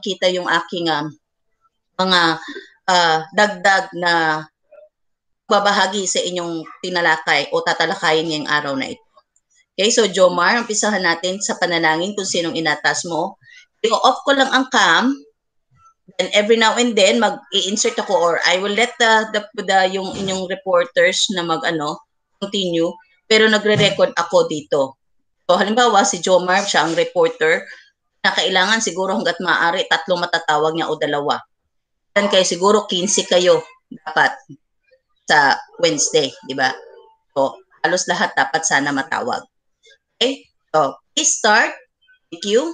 makikita yung aking mga dagdag na babahagi sa inyong tinalakay o tatalakayin ngayong araw na ito. Okay, so Jomar, umpisahan natin sa panalangin kung sinong inatas mo. I-off ko lang ang cam, then every now and then mag-i-insert ako or I will let yung inyong reporters na continue, pero nagre-record ako dito. So halimbawa si Jomar, siya ang reporter, na kailangan siguro hanggat maaari 3 matatawag niya o 2. Then kayo siguro 15 kayo dapat sa Wednesday, di ba? So halos lahat dapat sana matawag. Okay? So please start. Thank you.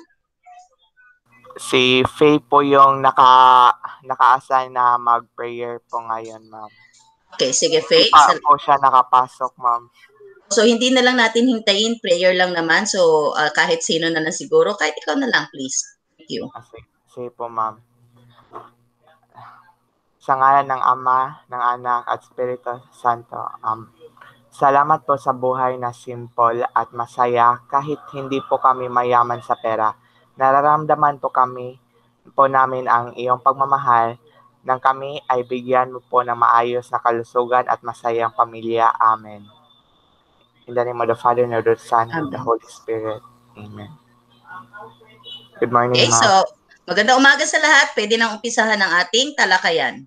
Si Faye po yung naka-assign na mag-prayer po ngayon, ma'am. Okay, sige Faye. Hindi po siya nakapasok, ma'am. So hindi na lang natin hintayin, prayer lang naman. So kahit sino na lang siguro, kahit ikaw na lang please. Thank you. Sige po, ma'am. Sa ngalan ng Ama, ng Anak at Espiritu Santo. Salamat po sa buhay na simple at masaya kahit hindi po kami mayaman sa pera. Nararamdaman po namin ang iyong pagmamahal nang kami ay bigyan mo po ng maayos na kalusugan at masayang pamilya. Amen. In the name of the Father, and of the Son, and the Holy Spirit. Amen. Good morning, ma'am. Okay, so magandang umaga sa lahat. Pwede nang umpisahan ang ating talakayan.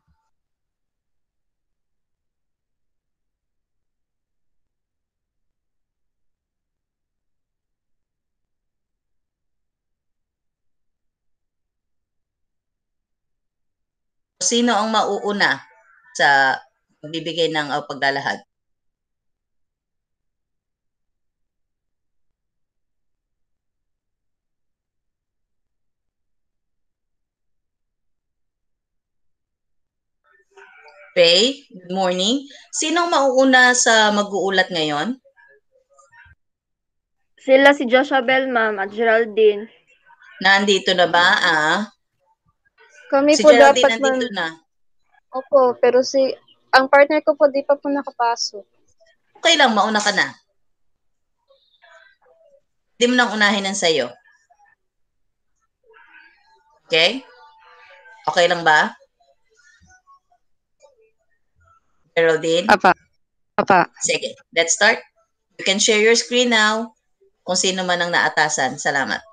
Sino ang mauuna sa magbibigay ng paglalahad? Faye, good morning. Sinong mauuna sa mag-uulat ngayon? Sila si Joshabel, ma'am, at Geraldine. Nandito na ba? Kami si po Geraldine dapat, nandito ma'am. na. Opo, pero ang partner ko po di pa po nakapasok. Okay lang, mauna ka na. Hindi mo nang unahin ang sayo. Okay? Okay lang ba? Geraldine? Apa. Sige, let's start. You can share your screen now kung sino man ang naatasan. Salamat.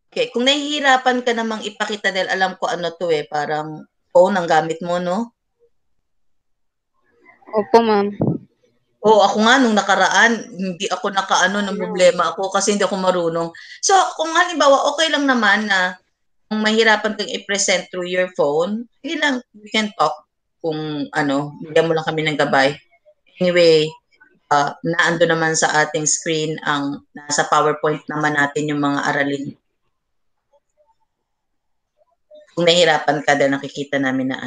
Okay, kung nahihirapan ka namang ipakita dahil alam ko ano to parang phone ang gamit mo, no? Opo, ma'am. Oo, ako nga nung nakaraan, hindi ako nakaano ng problema ako kasi hindi ako marunong. So, kung halimbawa okay lang naman na kung mahirapan kang i-present through your phone, hindi lang, we can talk kung bigyan mo lang kami ng gabay. Anyway, naando naman sa ating screen ang nasa PowerPoint naman natin yung mga aralin. Kung nahihirapan ka dahil nakikita namin na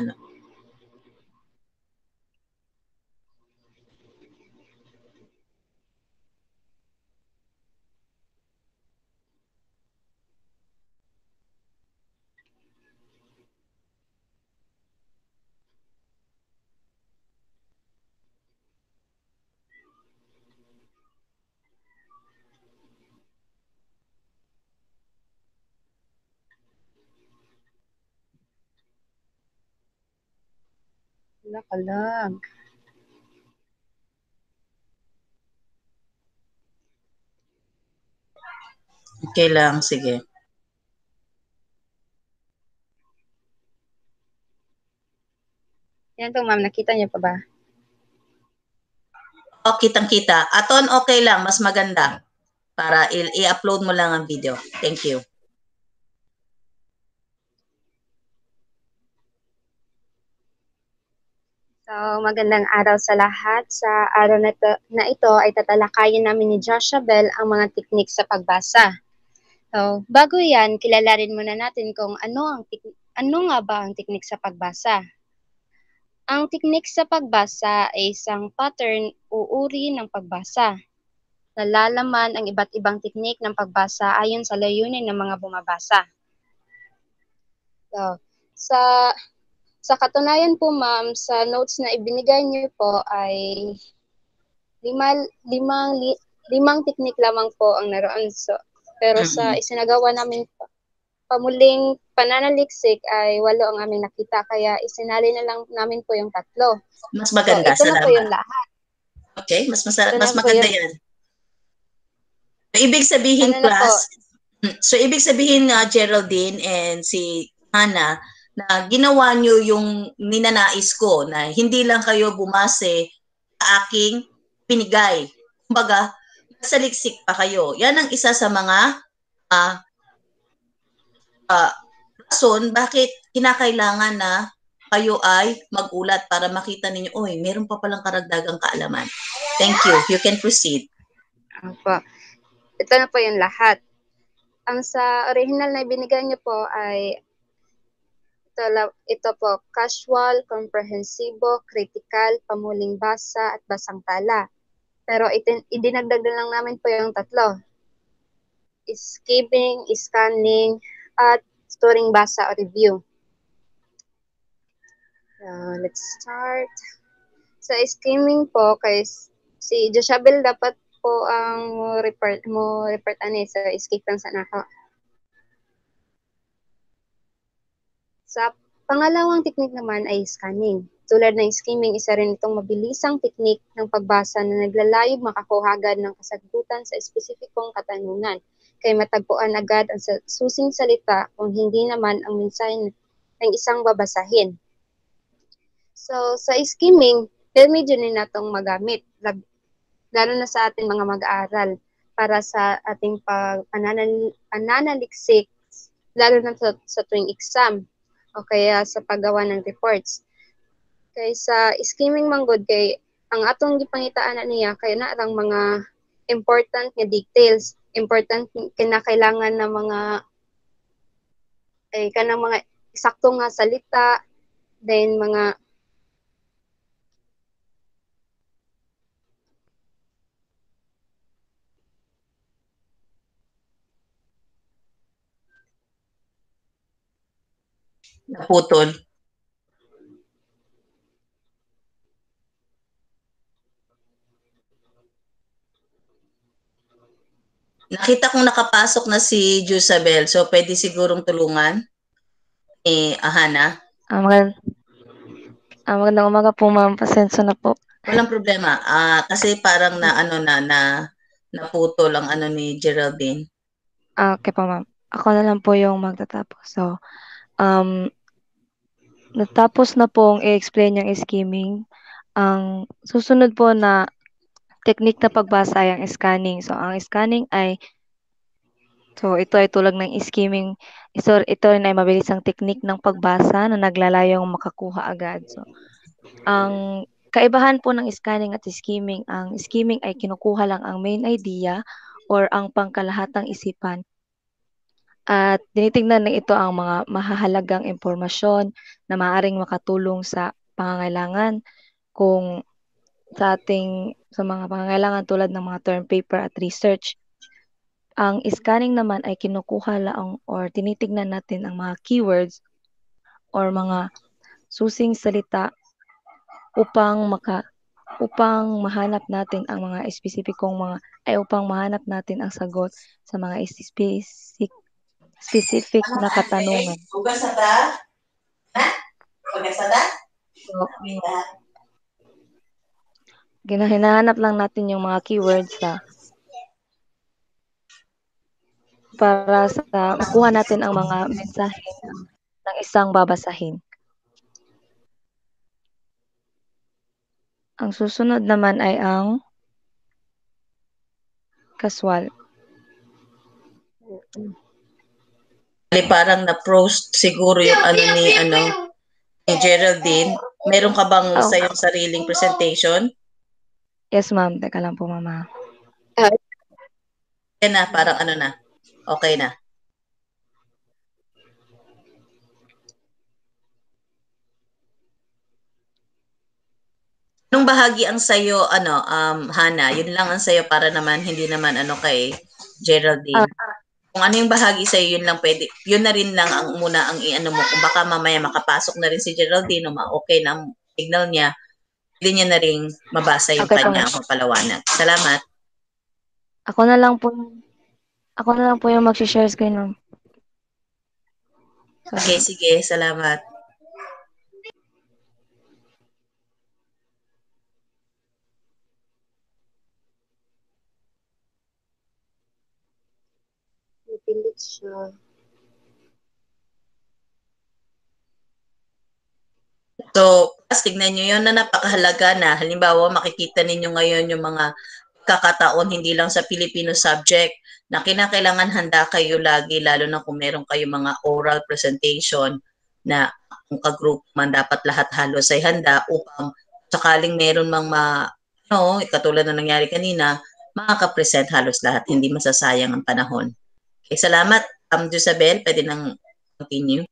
Nakalag. Okay lang, sige. Yan po, ma'am. Nakita niyo pa ba? Oh, kitang-kita. Aton, okay lang. Mas maganda. Para i-upload mo lang ang video. Thank you. So, magandang araw sa lahat. Sa araw na ito ay tatalakayin namin ni Joshua Bell ang mga teknik sa pagbasa. So, bago yan, kilalanin muna natin kung ano nga ba ang teknik sa pagbasa. Ang teknik sa pagbasa ay isang pattern o uri ng pagbasa. Nalalaman ang iba't ibang teknik ng pagbasa ayon sa layunin ng mga bumabasa. So, sa katunayan po, ma'am, sa notes na ibinigay niyo po ay limang teknik lamang po ang naroon. So, pero sa isinagawa namin pamuling pananaliksik ay 8 ang aming nakita, kaya isinali na lang namin po yung 3. Mas maganda, so, ito na po salamat. yung lahat. Okay, mas na po maganda yun. yan. So, ibig sabihin, Ano na po? ibig sabihin nga, Geraldine and si Hannah, na ginawa nyo yung ninanais ko na hindi lang kayo bumase sa aking pinigay. Kumbaga, saliksik pa kayo. Yan ang isa sa mga rason bakit kinakailangan na kayo ay magulat para makita ninyo, oy, meron pa palang karagdagang kaalaman. Thank you. You can proceed. Opo. Ito na po yung lahat. Ang sa original na ibinigay niyo po ay ito po, casual, komprehensibo, critical, pamuling basa, at basang tala. Pero idinagdag na lang namin po yung 3. Skimming, scanning, at storing basa o review. Let's start. Sa skimming po, kay si Joshua Bell dapat po ang mo report ani sa skip lang sa nako. Sa pangalawang teknik naman ay scanning. Tulad ng skimming, isa rin itong mabilisang teknik ng pagbasa na naglalayog makakuha agad ng kasagutan sa espesipikong katanungan. Kaya matagpuan agad ang susing salita kung hindi naman ang mensahe ng isang babasahin. So, sa skimming, medyo din natong magamit, lalo na sa ating mga mag-aaral, para sa ating pananaliksik, lalo na sa tuwing exam, o kaya sa paggawa ng reports. Kaya sa skimming manggod, kay ang atong gipangitaan na niya, kaya na ang mga important nga details, important kinakailangan na kanang mga eksakto nga salita, then mga Naputol. Nakita kong nakapasok na si Josabel, so pwede sigurong tulungan ni Hannah. Magandang umaga po, ma'am. Pasensya na po. Walang problema. Kasi parang naputol ang ni Geraldine. Okay po, ma'am. Ako na lang po yung magtatapos. So, natapos na pong i-explain yung skimming. Ang susunod po na technique na pagbasa ay ang scanning. So, ang scanning ay ito ay tulad ng skimming. Ito rin ay mabilisang technique ng pagbasa na naglalayong makakuha agad. So, ang kaibahan po ng scanning at skimming, ang skimming ay kinukuha lang ang main idea or ang pangkalahatang isipan. At tinitingnan na ito ang mga mahahalagang impormasyon na maaaring makatulong sa pangangailangan sa mga pangangailangan tulad ng mga term paper at research. Ang scanning naman ay kinukuha lang or tinitingnan natin ang mga keywords or mga susing salita upang mahanap natin ang mga upang mahanap natin ang sagot sa mga specific na katanungan. So, hinahanap lang natin yung mga keywords para sa makuha natin ang mga mensahe ng isang babasahin. Ang susunod naman ay ang casual. Parang na-prost siguro yung ni Geraldine Meron ka bang Oh. sa iyong sariling presentation? Yes, ma'am. Teka lang po, mama. Yan na, parang ano na. Okay na. Anong bahagi ang sayo, Hana? Yun lang ang sayo para naman, hindi naman kay Geraldine. Kung ano yung bahagi sa'yo, yun lang pwede. Yun na rin lang ang muna ang i-ano mo. Kung baka mamaya makapasok na rin si Geraldine o okay na ang signal niya, pwede niya na rin mabasa yung Okay po, kanya ma'am. mapalawanag. Salamat. Ako na lang po yung mag-share screen, ma'am. Okay, sige. Salamat. Pilit siya. So, tignan nyo yun na napakahalaga na. Halimbawa, makikita ninyo ngayon yung mga kakataon, hindi lang sa Filipino subject, na kinakailangan handa kayo lagi, lalo na kung meron kayo mga oral presentation na kung ka-group man dapat lahat halos ay handa upang sakaling meron mang katulad na nangyari kanina, makaka-present halos lahat, hindi masasayang ang panahon. Okay, salamat. Josabel, pwede nang continue.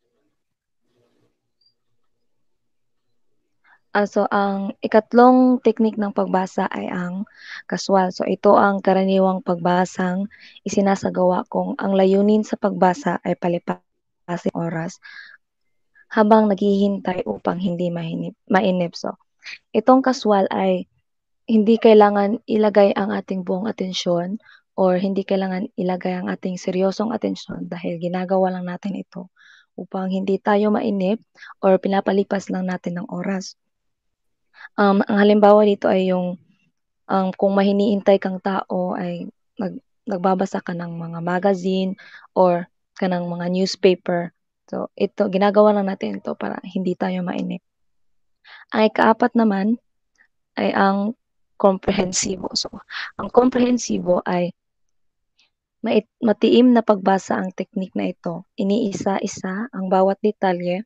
So, ang ikatlong teknik ng pagbasa ay ang kaswal. So, ito ang karaniwang pagbasang isinasagawa kung ang layunin sa pagbasa ay palipasin oras habang naghihintay upang hindi mainip. So, itong kaswal ay hindi kailangan ilagay ang ating buong atensyon or hindi kailangan ilagay ang ating seryosong atensyon dahil ginagawa lang natin ito upang hindi tayo mainip or pinapalipas lang natin ng oras. Ang halimbawa dito ay yung kung may hinihintay kang tao ay nagbabasa ka ng mga magazine or kanang mga newspaper. So, ito, ginagawa lang natin ito para hindi tayo mainip. Ang ikaapat naman ay ang komprehensibo. So, ang komprehensibo ay matiim na pagbasa ang teknik na ito. Iniisa-isa ang bawat detalye,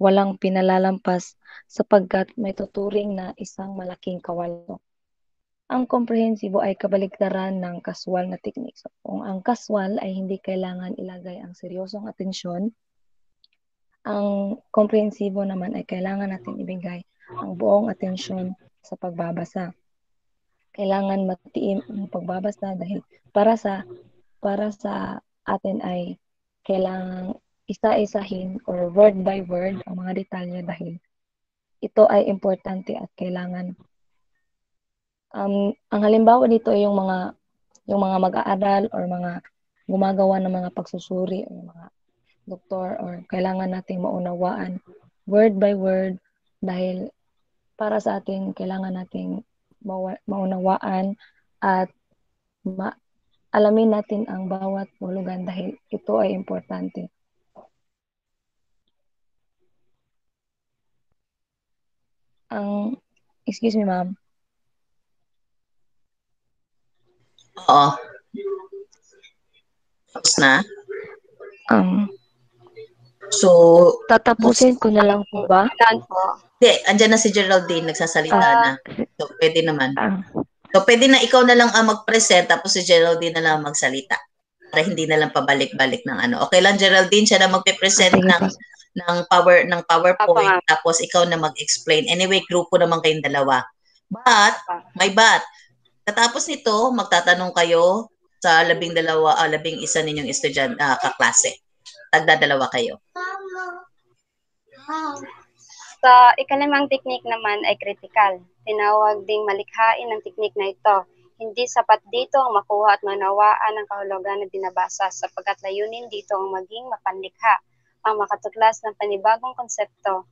walang pinalalampas sapagkat may tuturing na isang malaking kawalo. Ang komprehensibo ay kabaligtaran ng kaswal na teknik. So, kung ang kaswal ay hindi kailangan ilagay ang seryosong atensyon, ang komprehensibo naman ay kailangan natin ibigay ang buong atensyon sa pagbabasa. Kailangan matiim ang pagbabasa dahil para sa atin ay kailangan isa-isahin or word by word ang mga detalye dahil ito ay importante at kailangan ang halimbawa dito ay yung mga mag-aaral or mga gumagawa ng mga pagsusuri o mga doktor or kailangan nating maunawaan word by word dahil para sa atin kailangan nating maunawaan at alamin natin ang bawat hulugan dahil ito ay importante. Excuse me, ma'am. Oo. Tapos na? So, Tatapusin ko na lang po ba? Ilan po? Hindi, andyan na si Geraldine, nagsasalita na. So, pwede naman. Ah, So, pwede na ikaw na lang ang mag-present, tapos si Geraldine na lang magsalita. Para hindi na lang pabalik-balik ng ano. Okay lang, Geraldine, siya na magpe-present sige po. ng PowerPoint, tapos ikaw na mag-explain. Anyway, grupo naman kayong dalawa. But, katapos nito, magtatanong kayo sa 11 ninyong estudyante, kaklase. Tagdadalawa kayo. Sa ikalimang teknik naman ay kritikal. Tinawag ding malikhain ang teknik na ito. Hindi sapat dito ang makuha at manawaan ang kahulugan na binabasa sapagkat layunin dito ang maging mapanlikha, ang makatuklas ng panibagong konsepto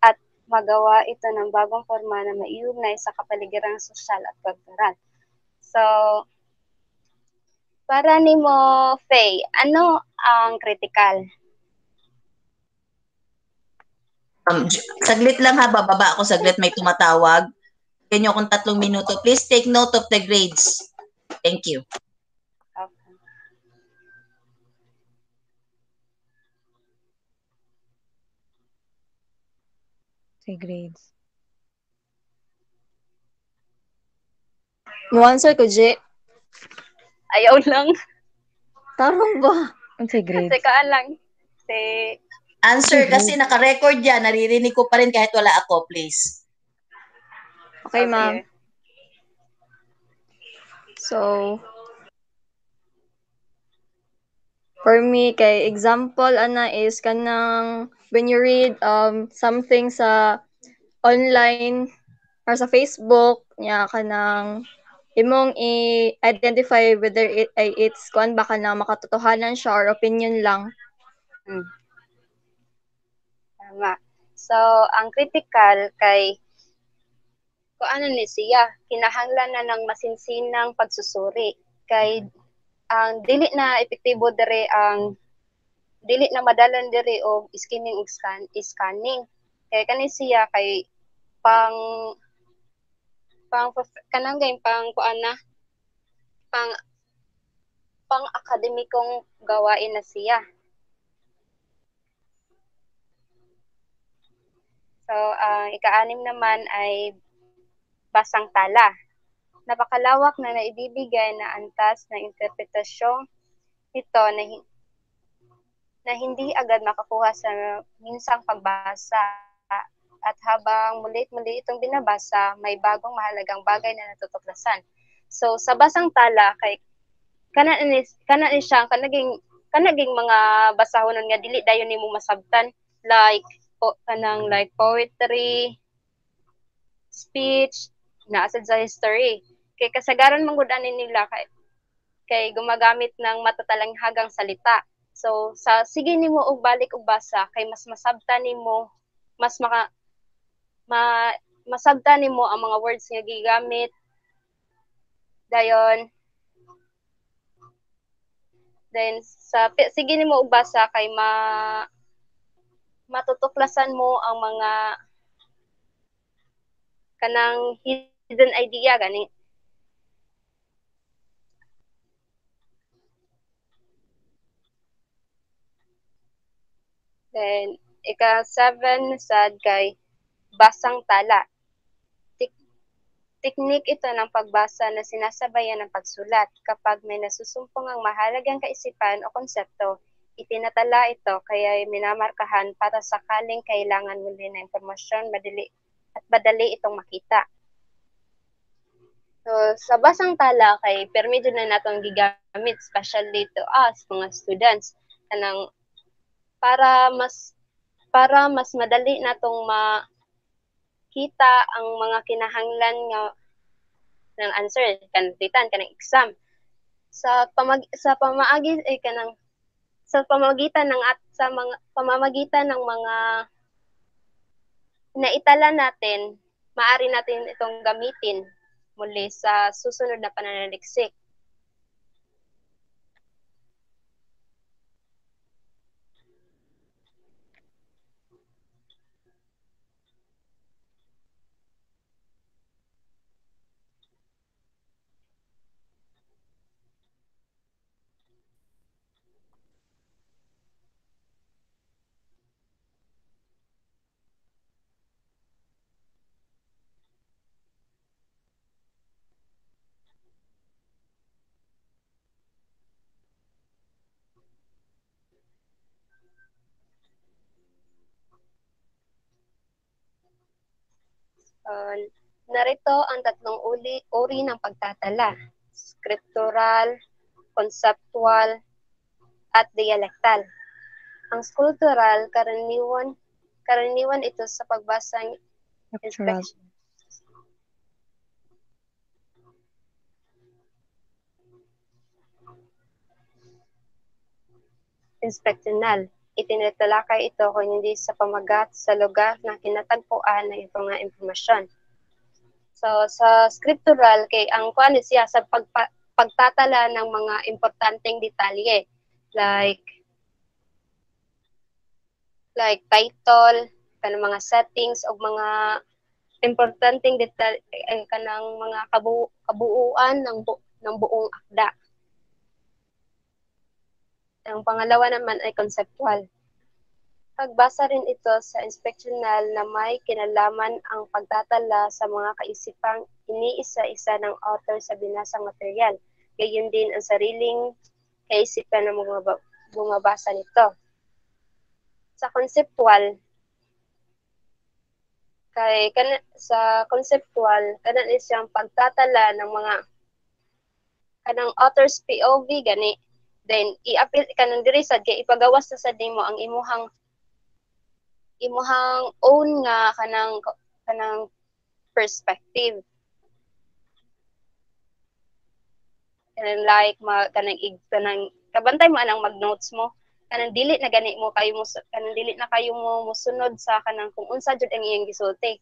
at magawa ito ng bagong forma na maiugnay sa kapaligiran sosyal at kultural. So, para ni mo, Faye, ano ang kritikal? Saglit lang ha, bababa ako saglit, may tumatawag. Bigyan niyo akong 3 minuto. Please take note of the grades. Thank you. Okay. Say grades. Mo answer ko, J. Ayaw lang. Tarong ba? Say grades. Teka lang. Si Answer Sige. kasi naka-record yan. Naririnig ko pa rin kahit wala ako, please. Okay, ma'am. So, for me, kay example, ana is kanang when you read something sa online or sa Facebook, niya kanang imong i-identify whether it's kuan ba kanang makatotohanan siya or opinion lang. Tama. So, ang critical kay kung ano ni siya, kinahanglan na ng masinsinang pagsusuri. Kay ang dili na epektibo diri ang dili na madalan diri og skimming ug scanning. Kay kani siya kay pang kanang game pang kuan na pang akademikong gawain na siya. So, ang ika-anim naman ay basang tala. Napakalawak na naibibigay na antas na interpretasyong ito na hindi agad makakuha sa minsang pagbasa. At habang muli itong binabasa, may bagong mahalagang bagay na natutuklasan. So, sa basang tala, kay kana siya kanaging mga basahonon nga dili dayon nimo masabtan, like kanang like poetry, speech, naasad sa history. Kay kasagaran man gud ani nila kay gumagamit ng matatalanghagang salita. So sa sige nimo og balik og basa kay mas masabtan nimo, mas masabtan nimo ang mga words nga gigamit. Dayon then sa sige nimo og basa kay matutuklasan mo ang mga kanang hidden idea gani. Then ika-7 sad kay basang tala. Teknik ito ng pagbasa na sinasabayan ng pagsulat. Kapag may nasusumpong ang mahalagang kaisipan o konsepto, itinatala ito kaya minamarkahan para sakaling kailangan muli na impormasyon madali itong makita. So, sa basang tala kay permido na natong gigamit especially to us mga students kanang para mas madali natong makita ang mga kinahanglan nga ng answer kanang kanang exam sa pamamagitan ng mga naitala natin, maaari natin itong gamitin muli sa susunod na pananaliksik. Narito ang tatlong uri ng pagtatala: scriptural, conceptual, at dialectal. Ang sculptural, karaniwan ito sa pagbasang inspeksyonal. Itinatalakay ito kung hindi sa pamagat sa lugar na kinatagpuan ng mga impormasyon. So, sa scriptural, kay ang kuan siya sa pagtatala ng mga importanteng detalye like title, kanang mga settings o mga importanteng detalye kanang mga kabuuan ng buong akda. Ang pangalawa naman ay conceptual. Pagbasa rin ito sa inspeksyonal na may kinalaman ang pagtatala sa mga kaisipang iniisa-isa ng author sa binasang material. Gayon din ang sariling kaisipan ng mga bumabasa nito. Sa conceptual, kanan is siyang pagtatala ng mga kanang author's POV gani, then i-appeal kanang diri sad kay ipagawas sa nimo ang imuhang own nga kanang perspective. Kanang like kanang kabantay mo anang mag-notes mo. Kanang dili na gani mo kayo mosunod sa kanang kung unsa jud ang iyang gisulti.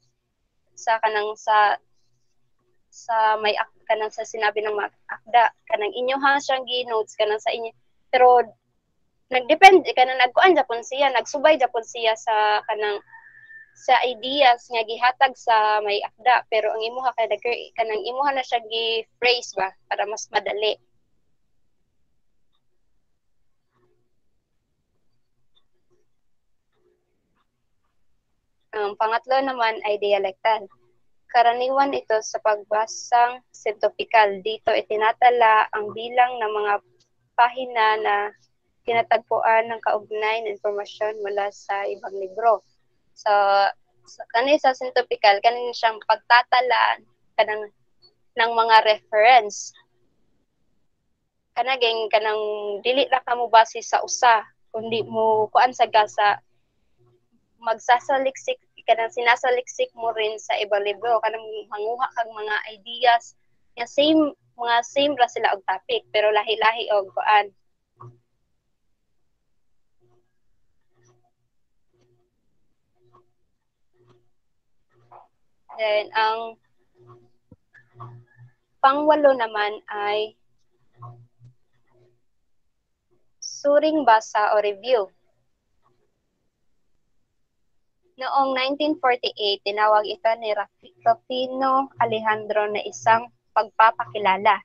Sa kanang sa may kanang sa sinabi ng akda, kanang inyo ha siyang gi-notes kanang sa inyo. Pero nagdepende kanang nagkuan japon siya, nagsubay japon siya sa kanang sa ideas nga gihatag sa may akda, pero ang imuha kanang imuha na siya gi-phrase ba para mas madali. Ang pangatlo naman ay dialektal. Karaniwan ito sa pagbasang sintopikal. Dito itinatala ang bilang ng mga pahina na tinatagpuan ng kaugnay na impormasyon mula sa ibang libro. So, sa sintopikal, kanina siyang pagtatala ng mga reference. Kanang dili ra ka mo base sa usa, kundi mo kuan sa gasa magsasaliksik kanang sinasaliksik mo rin sa ibang libro, kanang manguha kag mga ideas nga same ra sila og topic pero lahi-lahi og kuan. Then ang pangwalo naman ay suring basa o review. Noong 1948, tinawag ito ni Rufino Alejandro na isang pagpapakilala.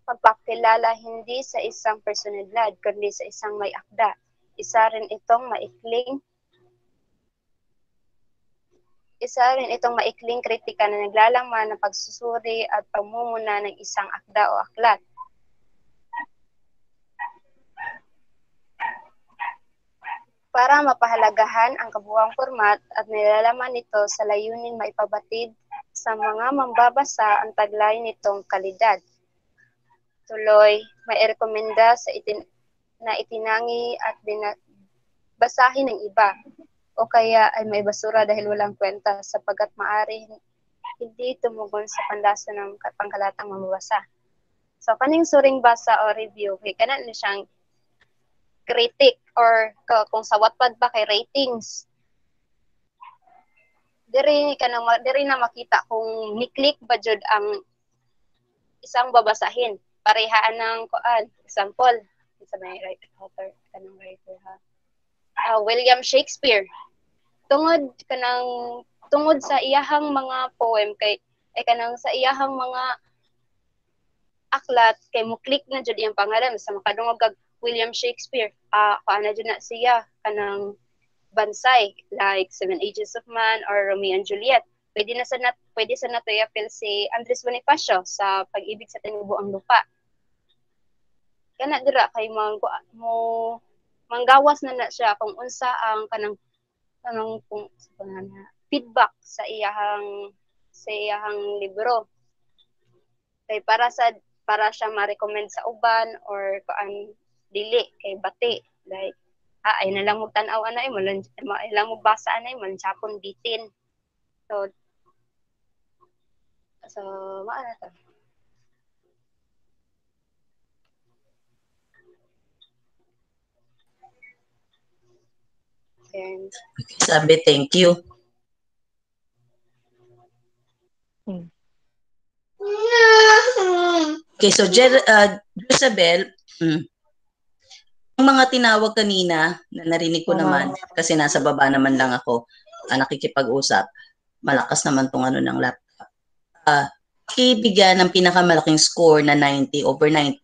Pagpapakilala hindi sa isang personalidad, kundi sa isang may akda. Isa rin itong maikling kritika na naglalaman ng pagsusuri at pagmumuna ng isang akda o aklat. Para mapahalagahan ang kabuuang format at nilalaman nito sa layunin maipabatid sa mga mambabasa ang taglay nitong kalidad. Tuloy, may rekomenda na itinangi at basahin ng iba o kaya ay may basura dahil walang kwenta sapagkat maari hindi tumugon sa panlasa ng pangkalatang mamabasa. So, kaning suring basa o review, kay kanan na siyang critic or kung sa Wattpad ba kay ratings. Diri na makita kung ni-click ba jud ang isang babasahin. Parehaan ng example sa may author kanang writer ha. William Shakespeare. Tungod sa iyahang mga poem kay kanang sa iyahang mga aklat kay mo click na jud iyang pangalan sa makadungog kag William Shakespeare, kaana dyan na siya, kanang bansay, like Seven Ages of Man or Romeo and Juliet. Pwede sa nato i-appeal si Andres Bonifacio sa Pag-ibig sa Tinubuang Lupa. Kana dira kay manggawas na siya kung unsa ang kanang feedback sa iyahang libro. Kay para siya ma-recommend sa uban or dili kay bati like ay na lang mo tan-aw anay mo lang basa anay man chapon bitin so maana ta and Sabi, thank you. Okay, so Jezabel, yung mga tinawag kanina, na narinig ko naman, kasi nasa baba naman lang ako, nakikipag-usap, malakas naman tong ng laptop. Kibigyan ng pinakamalaking score na 90 over 90,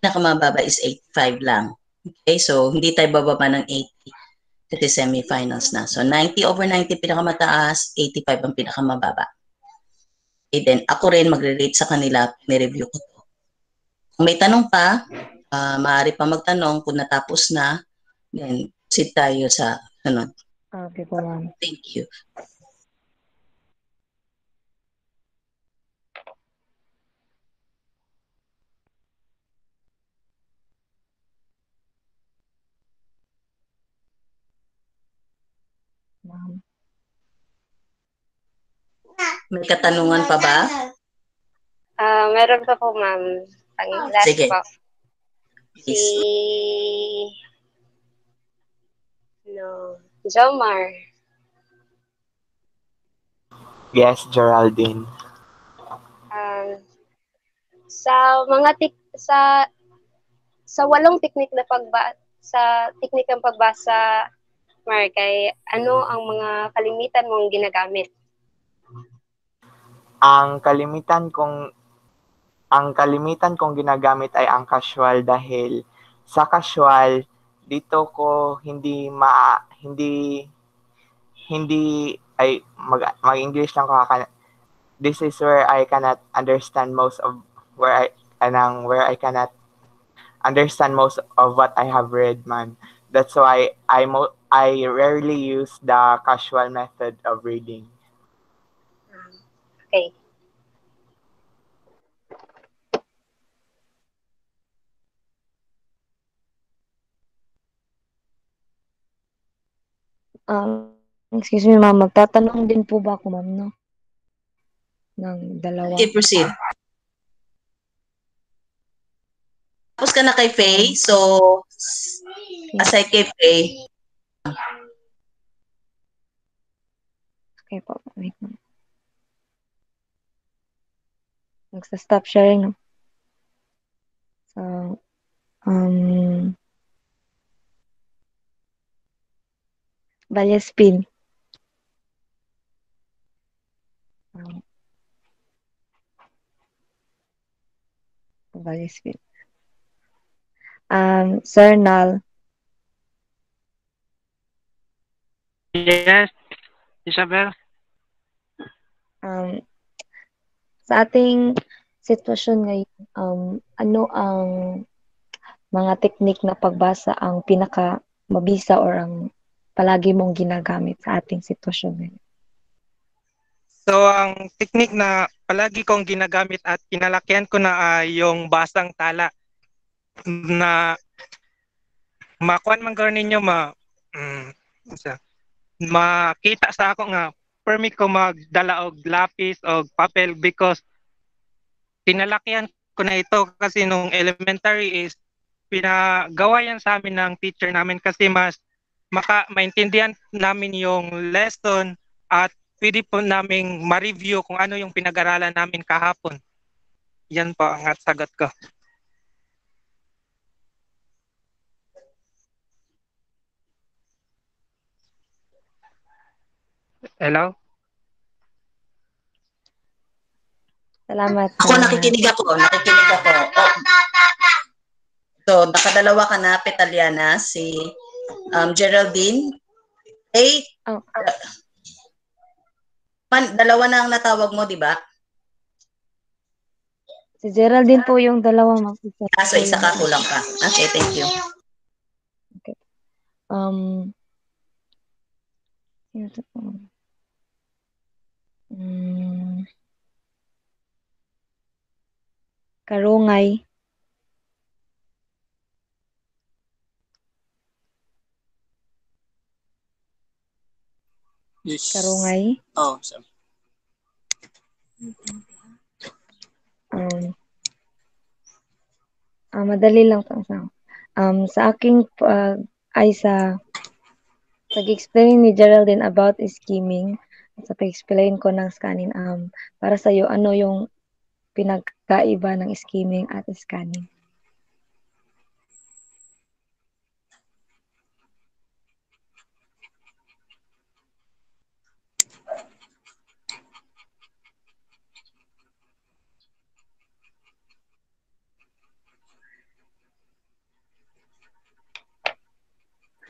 pinakamababa is 85 lang. Okay, so hindi tayo bababa ng 80 kasi semifinals na. So 90/90 pinakamataas, 85 ang pinakamababa. Okay, then ako rin magre-rate sa kanila, may-review ko to. Kung may tanong pa, maaari pa magtanong kung natapos na, then proceed tayo sa sunod. Okay po, ma'am. Thank you. Ma'am. May katanungan pa ba? Meron pa po, ma'am. Last Sige. po. Si... Please. Jomar. Yes, Geraldine. Sa mga sa walong teknik na sa teknik ng pagbasa, Mark, ay ano ang mga kalimitan mong ginagamit? Ang kalimitan kong ginagamit ay ang casual dahil sa casual dito ko hindi ay mag-English lang ko. This is where I cannot understand most of where I cannot understand most of what I have read, man. That's why I rarely use the casual method of reading. Okay. Excuse me, ma'am. Magtatanong din po ba ako, ma'am, no? Ng dalawa. Okay, proceed. Tapos ka na kay Faye, so aside kay Faye, Okay po. Wait, ma'am. Magsa-stop sharing, no? So, Valjespin. Valjespin. Sir Nal. Yes, Isabel. Sa ating sitwasyon ngayon, ano ang mga teknik na pagbasa ang pinaka mabisa or ang palagi mong ginagamit sa ating sitwasyon ngayon? So, ang teknik na palagi kong ginagamit at kinalakihan ko na ay yung basang tala na makuan man gawin ninyo makita sa ako nga permi ko magdala og lapis o papel because kinalakihan ko na ito kasi nung elementary is pinagawa yan sa amin ng teacher namin kasi mas maintindihan namin yung lesson at pwede po naming ma-review kung ano yung pinag-aralan namin kahapon. Yan po ang sagot ko. Hello? Salamat. ako nakikinig ako. Oh. So, nakadalawa ka na, Petaliana, si Geraldine. Oh. Dalawa na ang natawag mo, di ba? Si Geraldine po yung dalawa, ma'am. So isa ka, kulang ka. Okay, thank you. Okay. Karungay. Yes. Karungay. Oh, sorry. Madali lang to sa aking ay sa pag-explain ni Geraldine about scheming, sa pag-explain ko ng scanning, para sa iyo ano yung pinagkaiba ng scheming at scanning?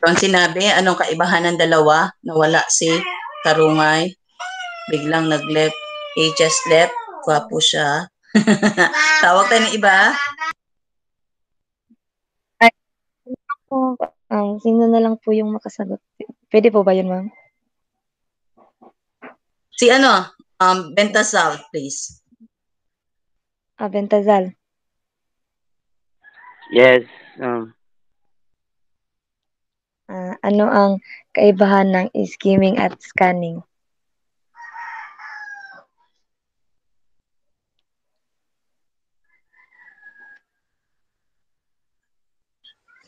Ang sinabi, anong kaibahan ng dalawa? Nawala si Karungay. Biglang nag-left. He just left. Gwapo siya. Tawag tayo ng iba. Po, sino na lang po yung makasagot? Pwede po ba yun, ma'am? Si ano? Bentasal, please. Bentazal. Yes. Ano ang kaibahan ng skimming at scanning?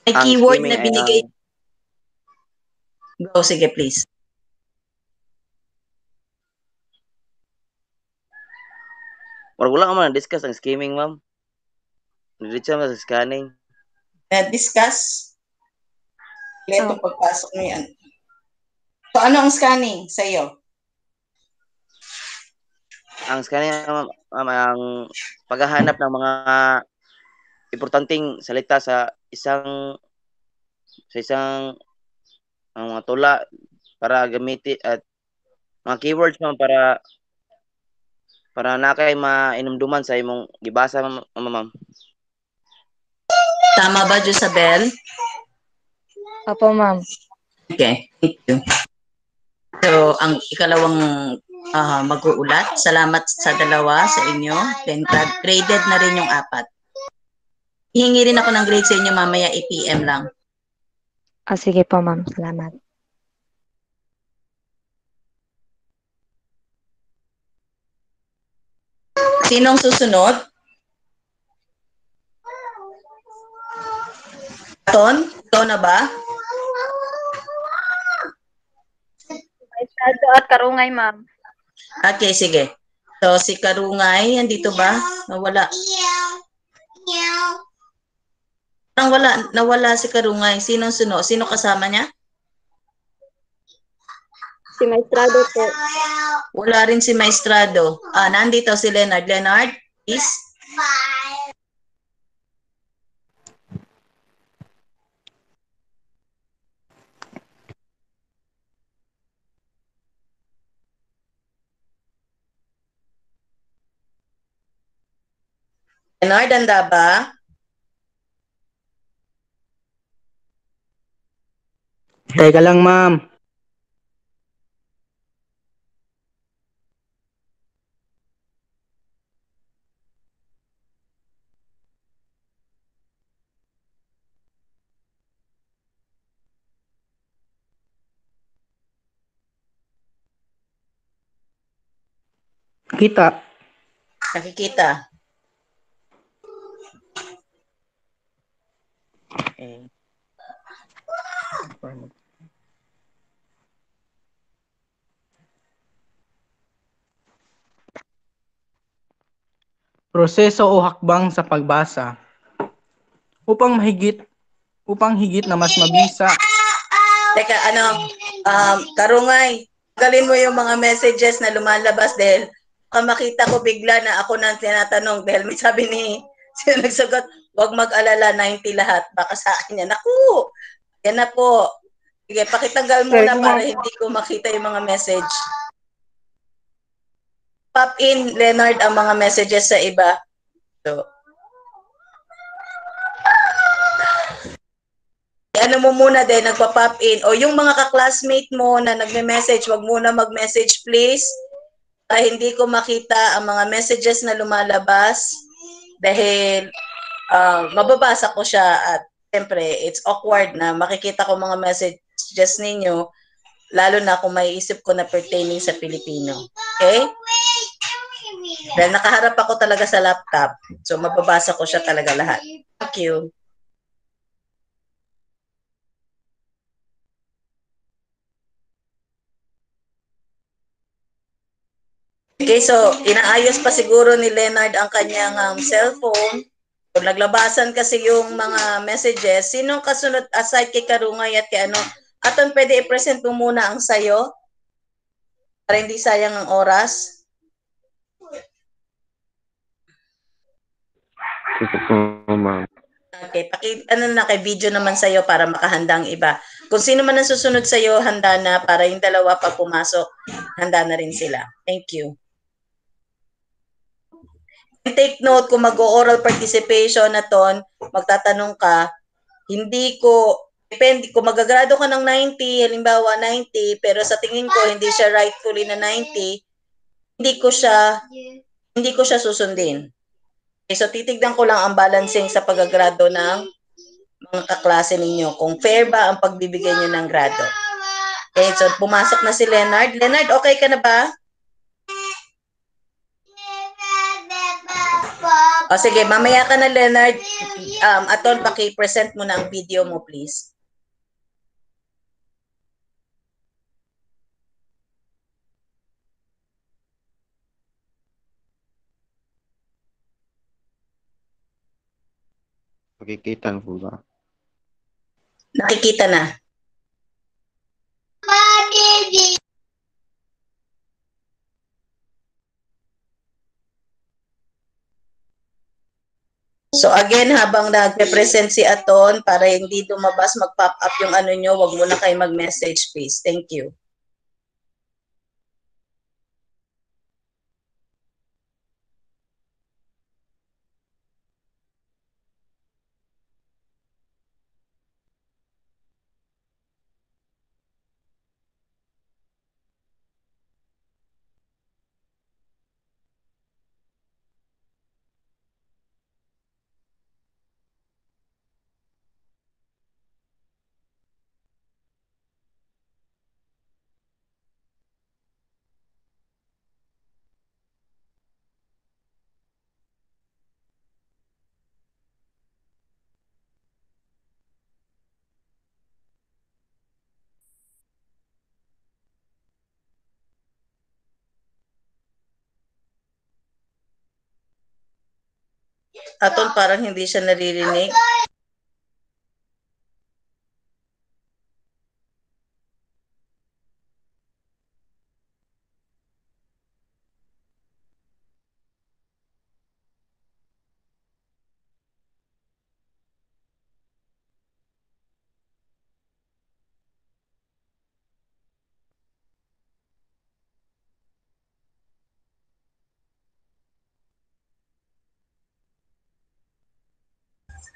May Ang keyword skimming na ay binigay. Go, sige, please. wala ka man discuss ang skimming, ma'am. Diretso mo sa scanning. Discuss. Leto pagpasok mo yan. So, ano ang scanning sa iyo? Ang scanning, ma'am, ang paghahanap ng mga importanteng salita sa isang mga tula para gamitin at mga keywords, ma'am, para nakay mainumduman sa imong gibasa, ma'am. Tama ba, Josabel? Opo, ma'am. Okay, thank you. So, ang ikalawang mag-uulat. Salamat sa dalawa sa inyo. Then, graded na rin yung 4. Hihingi rin ako ng grade sa inyo mamaya, i-PM lang. Sige po, ma'am. Salamat. Sinong susunod? Ton? Ikaw na ba? Maestado at Karungay, ma'am. Okay, sige. So, si Karungay, andito ba? Nawala. Parang nawala si Karungay. Sinong sunod? Sino kasama niya? Si Maestrado po. Wala rin si Maestrado. Nandito si Leonard. Leonard, please. Leonard, handa ba? Teka lang, ma'am. Kita. Nakikita. Proseso o hakbang sa pagbasa. Upang higit na mas mabisa. Teka, Karungay, galin mo yung mga messages na lumalabas dahil makita ko bigla na ako nang tinatanong dahil may sabi ni sino nagsagot, huwag mag-alala, 90 lahat. Baka sa akin yan. Naku! Yan na po. Sige, pakitanggal muna para hindi ko makita yung mga message. Pop in, Leonard, ang mga messages sa iba. So, ano mo muna din, nagpa-pop in. O yung mga ka-classmate mo na nagme-message, wag muna mag-message please. Para hindi ko makita ang mga messages na lumalabas. Dahil mababasa ko siya at siyempre, it's awkward na makikita ko mga messages ninyo, lalo na kung may isip ko na pertaining sa Pilipino. Okay? Dahil nakaharap ako talaga sa laptop, so mababasa ko siya talaga lahat. Thank you. Okay, so inaayos pa siguro ni Leonard ang kanyang cellphone. So, naglabasan kasi yung mga messages. Sinong kasunod aside kay Karungay at kay ano? Aton, pwede i-present mo muna ang sayo para hindi sayang ang oras. Ma'am. Okay, ano na kay video naman sa'yo para makahandang iba. Kung sino man ang susunod sa'yo, handa na para yung dalawa pag pumasok, handa na rin sila. Thank you. Take note, kung mag-oral participation na ton, magtatanong ka, hindi ko, depende, kung magagrado ka ng 90, halimbawa 90, pero sa tingin ko hindi siya rightfully na 90, hindi ko siya susundin. Okay, so titignan ko lang ang balancing sa pagagrado ng mga kaklase ninyo. Kung fair ba ang pagbibigay nyo ng grado. Okay, so pumasok na si Leonard. Leonard, okay ka na ba? O sige, mamaya ka na, Leonard. Aton, paki-present mo na ang video mo, please. Nakikita po ba? Nakikita na. So again, habang nagpe-present si Aton, para hindi lumabas, mag-pop up yung ano nyo, wag muna kayo mag-message, please. Thank you. Aton, parang hindi siya naririnig.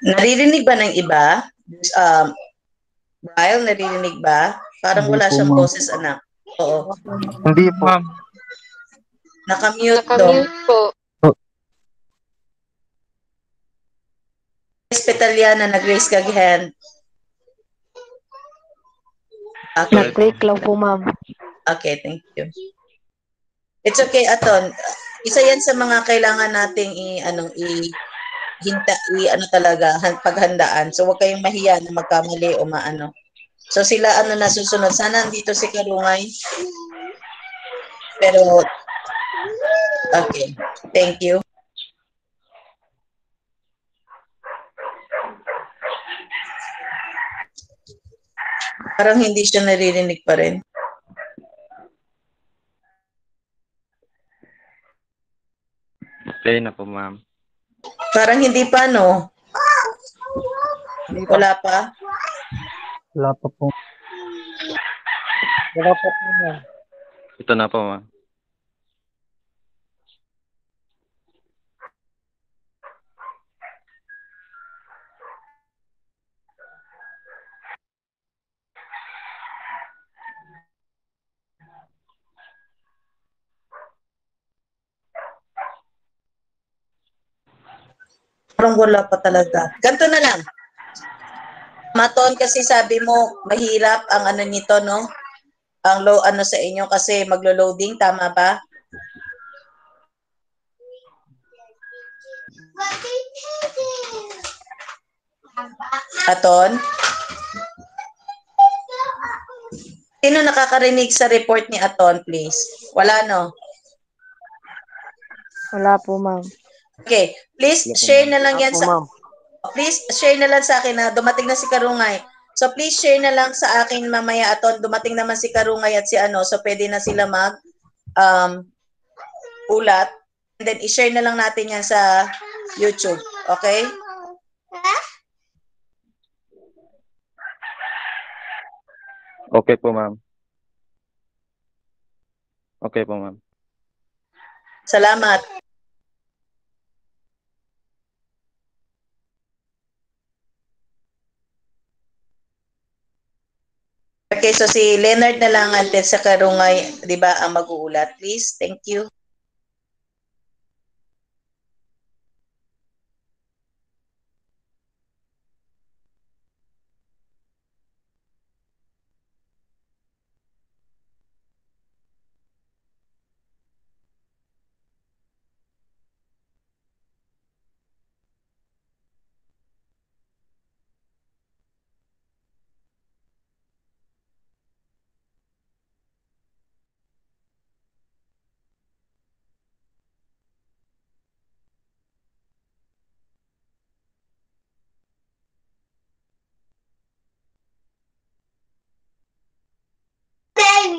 Naririnig ba ng iba? Brian, naririnig ba? Parang Hindi wala po, siyang ma'am. boses, anak. Oo. Hindi po. Ma'am, Nakamute daw. po. Petaliana, nag-raise kag hand. Okay. Nag-break lang po, ma'am. Okay, thank you. It's okay, Aton. Isa yan sa mga kailangan nating paghandaan. So, huwag kayong mahiya na magkamali o maano. So, sila na susunod. Sana nandito si Karungay. Pero, okay. Thank you. Parang hindi siya naririnig pa rin. Play na po, ma'am. Parang hindi pa, no? Wala pa? Wala pa po. Wala pa po, ma'am. Ito na po, ma'am. Parang wala pa talaga. Ganto na lang. Maton, kasi sabi mo, mahirap ang ano nito, no? Ang low ano sa inyo kasi maglo-loading, tama ba? Aton? Sino nakakarinig sa report ni Aton, please? Wala, no? Wala po, ma'am. Okay, please share na lang yan sa... Please share na lang sa akin na dumating na si Karungay. So please share na lang sa akin mamaya, Aton. Dumating naman si Karungay at si ano, so pwede na sila mag ulat. And then i-share na lang natin yan sa YouTube. Okay? Okay po, ma'am. Okay po, ma'am. Salamat. Okay, so si Leonard na lang until sa Karungay, di ba, ang mag-uulat. Please, thank you.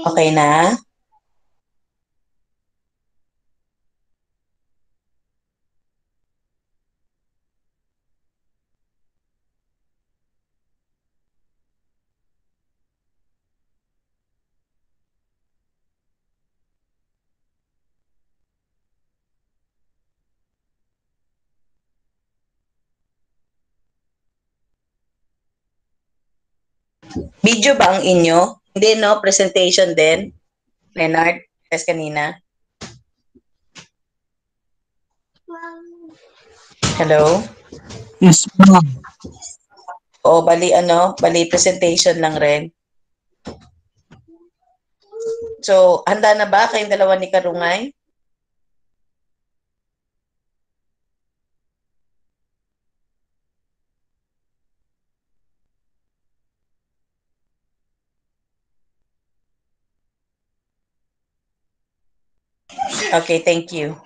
Okay na? Video ba ang inyo? Hindi, no? Presentation din? Leonard, test kanina. Hello? Yes, ma'am. O, bali presentation lang rin. So, handa na ba kayong dalawa ni Karungay? Okay, thank you.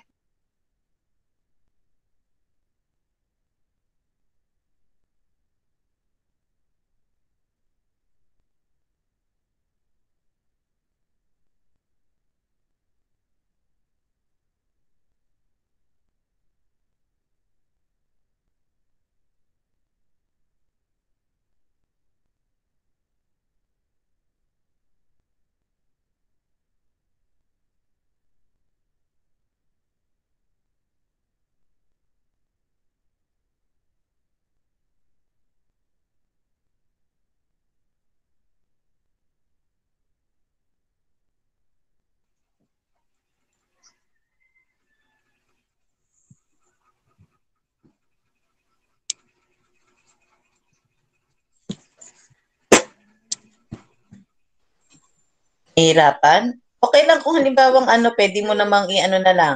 Hirapan? Okay lang kung halimbawang pwede mo namang i-ano na lang.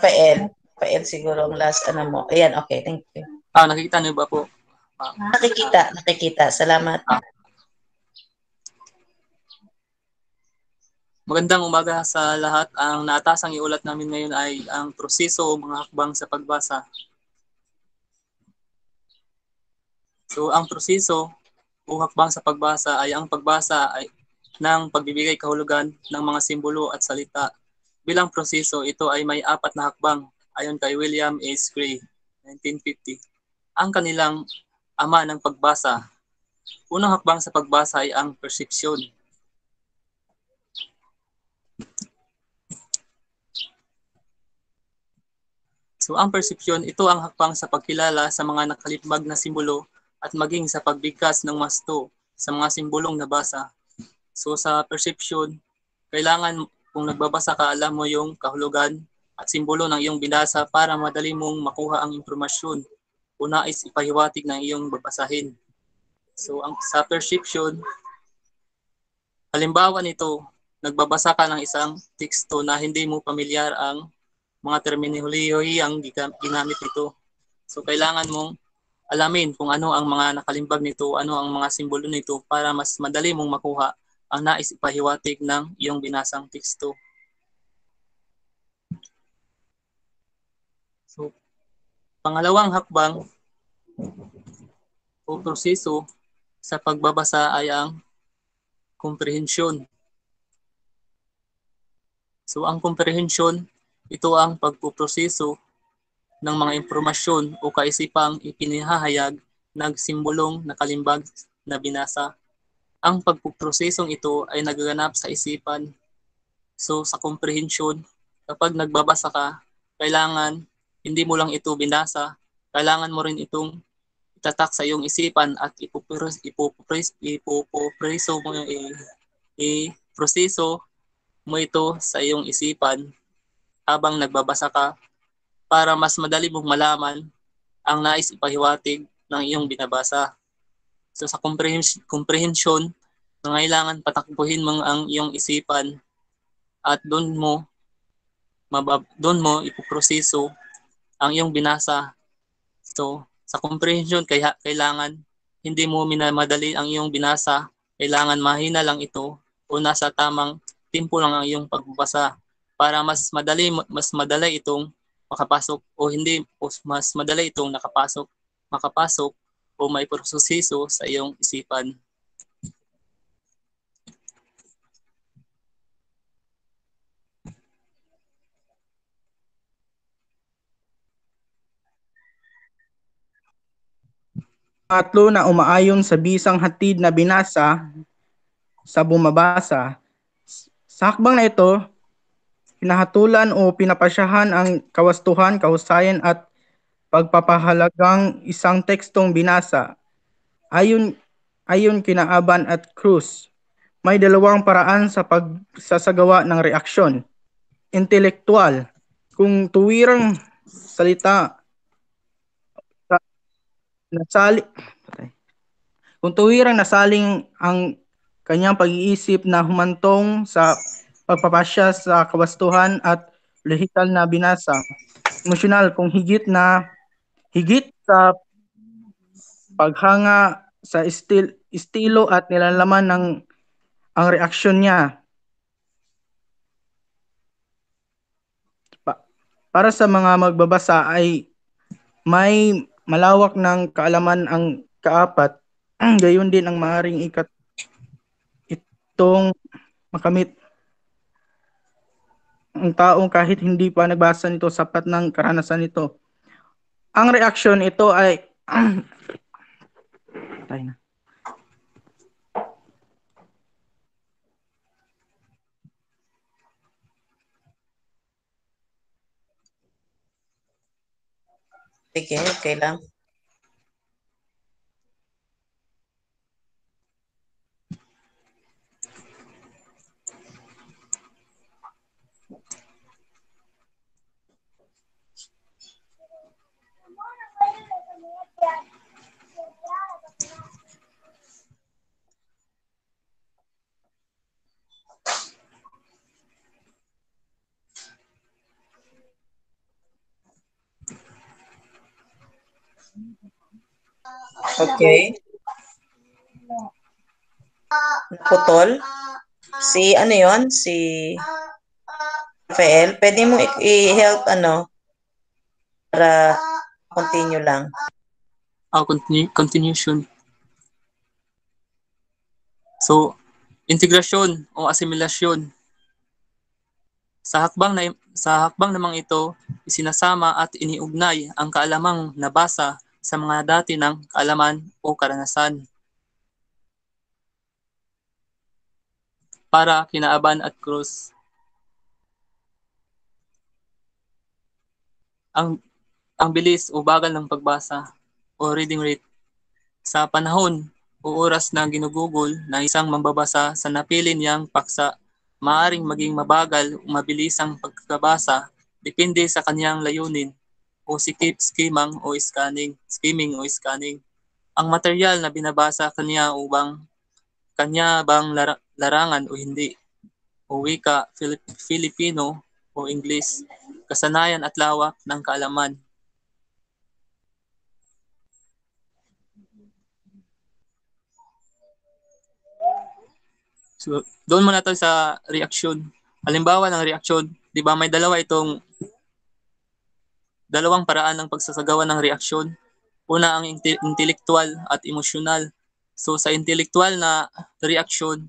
Pael siguro ang last mo. Ayan, okay, thank you. Nakikita niyo ba po? Nakikita. Salamat. Magandang umaga sa lahat. Ang naatasang iulat namin ngayon ay ang proseso o mga hakbang sa pagbasa. So, ang proseso o hakbang sa pagbasa ay ang pagbasa ng pagbibigay kahulugan ng mga simbolo at salita. Bilang proseso, ito ay may 4 na hakbang ayon kay William H. Gray, 1950. Ang kanilang ama ng pagbasa. Unang hakbang sa pagbasa ay ang persepsyon. So ang persepsyon, ito ang hakbang sa pagkilala sa mga nakalimbag na simbolo at maging sa pagbigkas ng masto sa mga simbolong nabasa. So sa perception, kailangan kung nagbabasa ka, alam mo yung kahulugan at simbolo ng iyong binasa para madali mong makuha ang impormasyon o nais ipahiwatig ng iyong babasahin. So sa perception, halimbawa nito, nagbabasa ka ng isang teksto na hindi mo pamilyar ang mga terminolohiya ang ginamit nito. So kailangan mong alamin kung ano ang mga nakalimbag nito, ano ang mga simbolo nito para mas madali mong makuha ang nais ipahiwatig ng iyong binasang teksto. So, pangalawang hakbang o proseso sa pagbabasa ay ang komprehensyon. So, ang komprehensyon, ito ang pagpuproseso ng mga impormasyon o kaisipang ipinahahayag ng simbolong nakalimbag na binasa. Ang pagpuprosesong ito ay nagaganap sa isipan. So sa comprehension, kapag nagbabasa ka, kailangan hindi mo lang ito binasa, kailangan mo rin itong itatak sa iyong isipan at ipoproseso mo i-proseso mo ito sa iyong isipan habang nagbabasa ka para mas madali mong malaman ang nais ipahiwatig ng iyong binabasa. So sa comprehension, kailangan patakbuhin mo ang iyong isipan at doon mo ipoproseso ang iyong binasa. So sa comprehension, kailangan hindi mo minamadali ang iyong binasa, kailangan mahina lang ito o nasa tamang tempo lang ang iyong pagbabasa para mas madali itong makapasok o hindi o mas madali itong makapasok o may proseso sa iyong isipan. Pangatlo na umaayon sa bisang hatid na binasa sa bumabasa. Sa hakbang na ito, pinahatulan o pinapasyahan ang kawastuhan, kahusayan at pagpapahalagang isang tekstong binasa. Ayon kina Aban at Cruz, may dalawang paraan sa pagsasagawa ng reaksyon. Intelektual, kung tuwirang salita nasaling ang kanyang pag-iisip na humantong sa pagpapasya sa kawastuhan at lehikal na binasa. Emosyonal, kung higit sa paghanga sa estilo at nilalaman ng ang reaksyon niya. Para sa mga magbabasa ay may malawak ng kaalaman ang kaapat, gayon din ang maaaring itong makamit ang taong kahit hindi pa nagbasa nito, sapat ng karanasan nito. Ang reaksyon ito ay Sige, okay lang. Okay. Naputol. Si ano yon? Si Rafael. Pwede mo i-help para continue lang. Continuation. So, integrasyon o asimilasyon. Sa hakbang namang ito, isinasama at iniugnay ang kaalamang nabasa sa mga dati ng kaalaman o karanasan. Para kina Aban at Cruz. Ang bilis o bagal ng pagbasa o reading rate sa panahon o oras na ginugugol ng isang mambabasa sa napili niyang paksa, maaaring maging mabagal o mabilis ang pagkabasa depende sa kanyang layunin o skimming o scanning. Ang material na binabasa kanya bang larangan o hindi, o wika, Filipino o English, kasanayan at lawak ng kaalaman. So, doon muna tayo sa reaksyon. Halimbawa ng reaksyon, di ba may dalawang paraan ng pagsasagawa ng reaksyon. Una, ang intelektual at emosyonal. So, sa intelektual na reaksyon,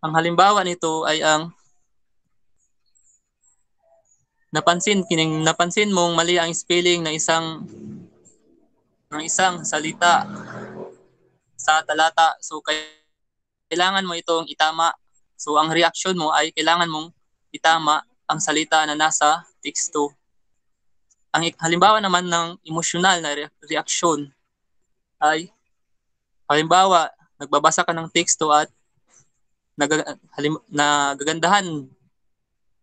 ang halimbawa nito ay ang napansin mong mali ang spelling ng isang ng isang salita sa talata. So kailangan mo itong itama. So ang reaction mo ay kailangan mong itama ang salita na nasa teksto. Ang halimbawa naman ng emosyonal na reaksyon ay halimbawa nagbabasa ka ng teksto at nagagandahan.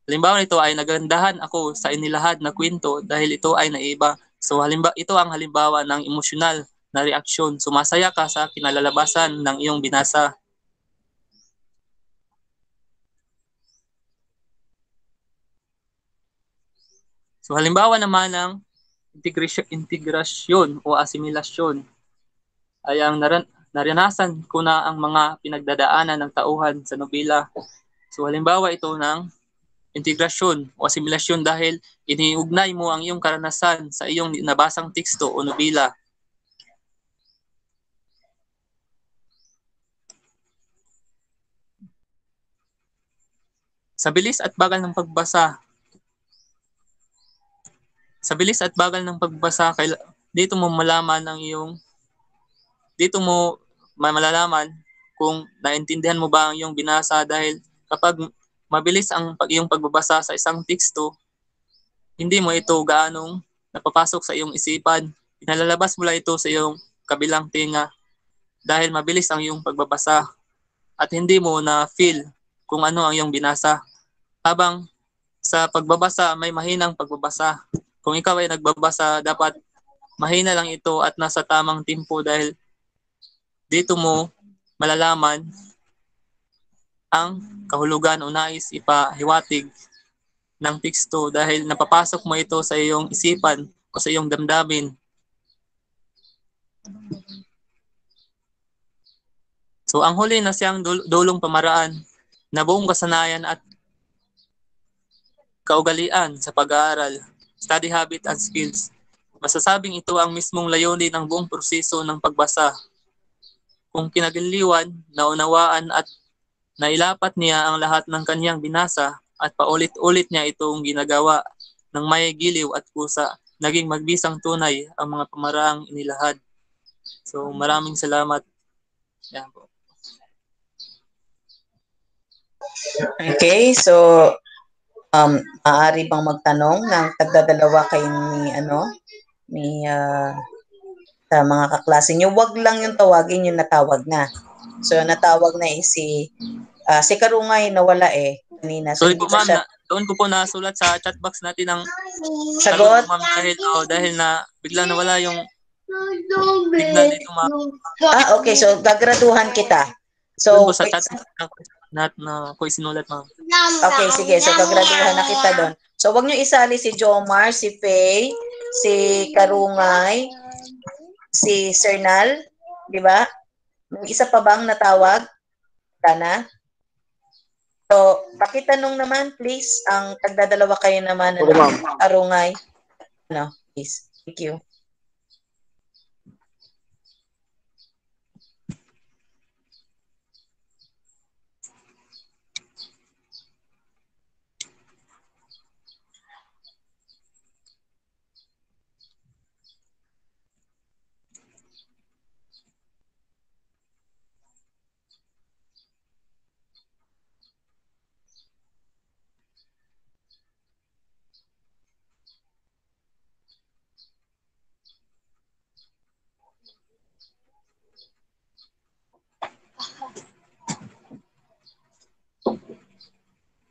Halimbawa nito ay nagandahan ako sa inilahad na kwento dahil ito ay naiba. So ito ang halimbawa ng emosyonal na reaksyon. Sumasaya ka sa kinalalabasan ng iyong binasa. So halimbawa naman ng integrasyon o asimilasyon ay ang naranasan ko na ang mga pinagdadaanan ng tauhan sa nobela. So halimbawa ito ng integrasyon o asimilasyon dahil iniugnay mo ang iyong karanasan sa iyong nabasang teksto o nobela. Sa bilis at bagal ng pagbasa. Sa bilis at bagal ng pagbasa, dito mo malalaman kung naintindihan mo ba ang iyong binasa dahil kapag mabilis ang iyong pagbabasa sa isang teksto, hindi mo ito gaanong napapasok sa iyong isipan. Inalalabas mo lang ito sa iyong kabilang tinga dahil mabilis ang iyong pagbabasa at hindi mo na-feel kung ano ang iyong binasa. Habang sa pagbabasa, may mahinang pagbabasa. Kung ikaw ay nagbabasa, dapat mahina lang ito at nasa tamang tempo dahil dito mo malalaman ang kahulugan o nais ipahiwatig ng teksto dahil napapasok mo ito sa iyong isipan o sa iyong damdamin. So ang huli na siyang dulong pamaraan na buong kasanayan at kaugalian sa pag-aaral, study habit and skills. Masasabing ito ang mismong layunin ng buong proseso ng pagbasa. Kung kinagiliwan, naunawaan at nailapat niya ang lahat ng kanyang binasa at paulit-ulit niya itong ginagawa ng may giliw at kusa, naging magbisang tunay ang mga pamaraang inilahad. So maraming salamat. Yan po. Okay, so maaari bang magtanong ng tagdadalawa kayo ni sa mga kaklase niyo? Wag lang yung tawagin yung natawag na. So natawag na si Karungay nawala kanina. So, sorry po ma'am, doon ko po nasulat sa chat box natin ang sagot. Ma'am, dahil na biglang nawala yung signal dito ma'am. Okay, so gagraduhan kita. So sa chat na ko isinulat ma'am. Okay, sige. So gagraduhan na kita doon. So wag niyo isali si Jomar, si Faye, si Karungay, si Sernal, di ba? May isa pa bang natawag? Kana? So, pakitanong naman please ang tagdadalawa kayo naman ng Karungay. Please. Thank you.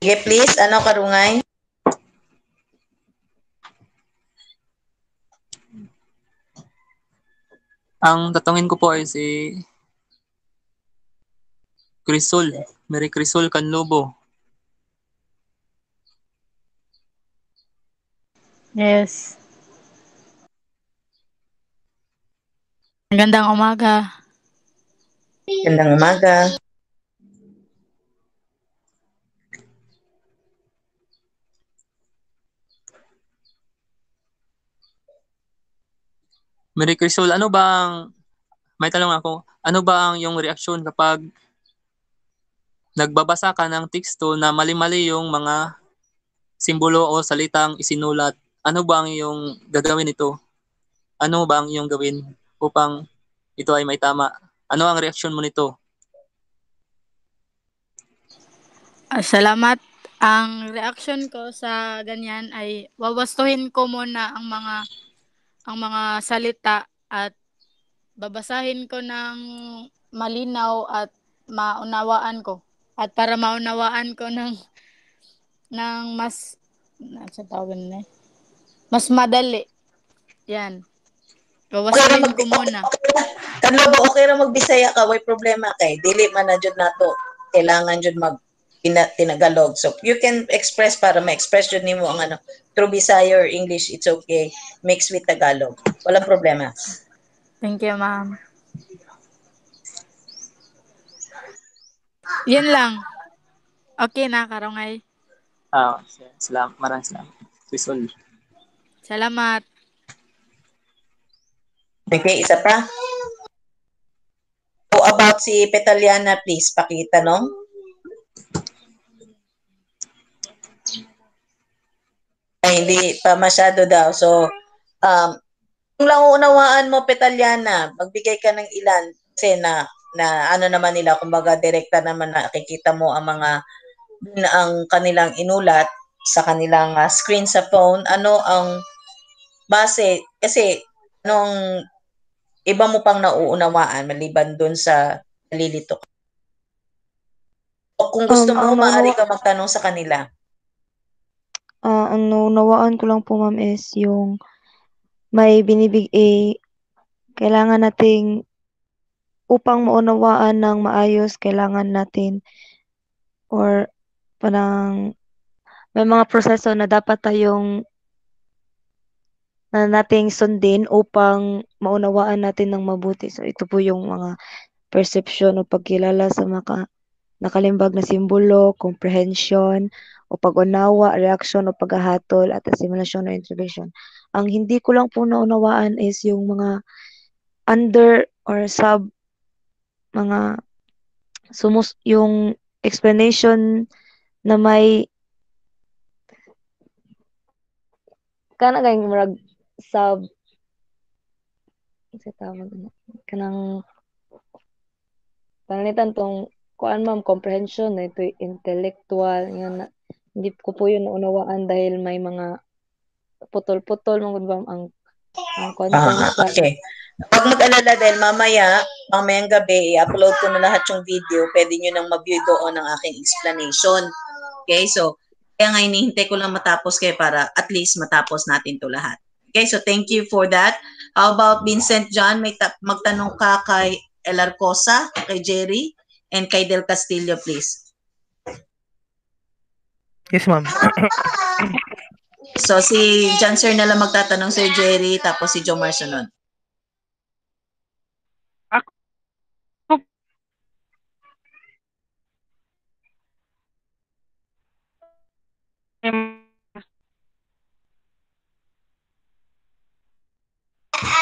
Sige, please. Karungay? Ang tatungin ko po ay si Crisol, Mary Crisol Canlobo. Yes. Magandang umaga. Magandang umaga. Mary Crisol, may tanong ako, ano ba ang iyong reaksyon kapag nagbabasa ka ng teksto na mali-mali yung mga simbolo o salitang isinulat? Ano ba ang iyong gagawin ito? Ano ba ang iyong gawin? upang ito ay may tama. Ano ang reaksyon mo nito? Salamat. Ang reaction ko sa ganyan ay wawastuhin ko muna ang mga salita at babasahin ko ng malinaw at maunawaan ko. At para maunawaan ko ng mas sa tawag na mas madali. Yan. Wawastuhin ko muna. Kanlo ba okay ra magbisaya ka, way problema kay dili man na jud nato kailangan jud mag tinagalog. So you can express para ma-express jud nimo ang ano through Bisaya or English, it's okay. Mix with Tagalog. Walang problema. Thank you, ma'am. Yan lang. Okay na, Karongay. Salamat. Maraming salamat. Susul. Salamat. Okay, isa pa. So about si Petaliana, please, pakitanong. Ay, hindi pa masyado daw. So, kung lang unawaan mo, Petaliana, magbigay ka ng ilan kasi na ano naman nila, kumbaga direkta naman nakikita mo ang mga ang kanilang inulat sa kanilang screen sa phone. Ano ang base, kasi anong iba mo pang nauunawaan maliban dun sa nalilito. O kung gusto mo, maaari ka magtanong sa kanila. Ang naunawaan ko lang po, ma'am, is yung may kailangan nating upang maunawaan ng maayos, kailangan natin or parang may mga proseso na dapat nating sundin upang maunawaan natin ng mabuti. So ito po yung mga perception o pagkilala sa mga nakalimbag na simbolo, comprehension o pag-unawa, reaction o paghahatol at assimilation o integration. Ang hindi ko lang po naunawaan is yung mga under or sub mga yung explanation na may kanang murag sub sa tawag kanang panitan tong kuan, ma'am, comprehension na ito intellectual nga hindi ko po yun naunawaan dahil may mga putol-putol mga ang content sa Okay. Huwag mag-alala dahil mamayang gabi, i-upload ko na lahat yung video. Pwede nyo nang ma-view doon ang aking explanation. Okay, so kaya nga hinihintay ko lang matapos kayo para at least matapos natin to lahat. Okay, so thank you for that. How about Vincent John? May magtanong ka kay El Arcosa, kay Jerry, and kay Del Castillo, please. Yes, ma'am. So si John Sir na lang magtatanong, Sir Jerry, tapos si Jomar sunod.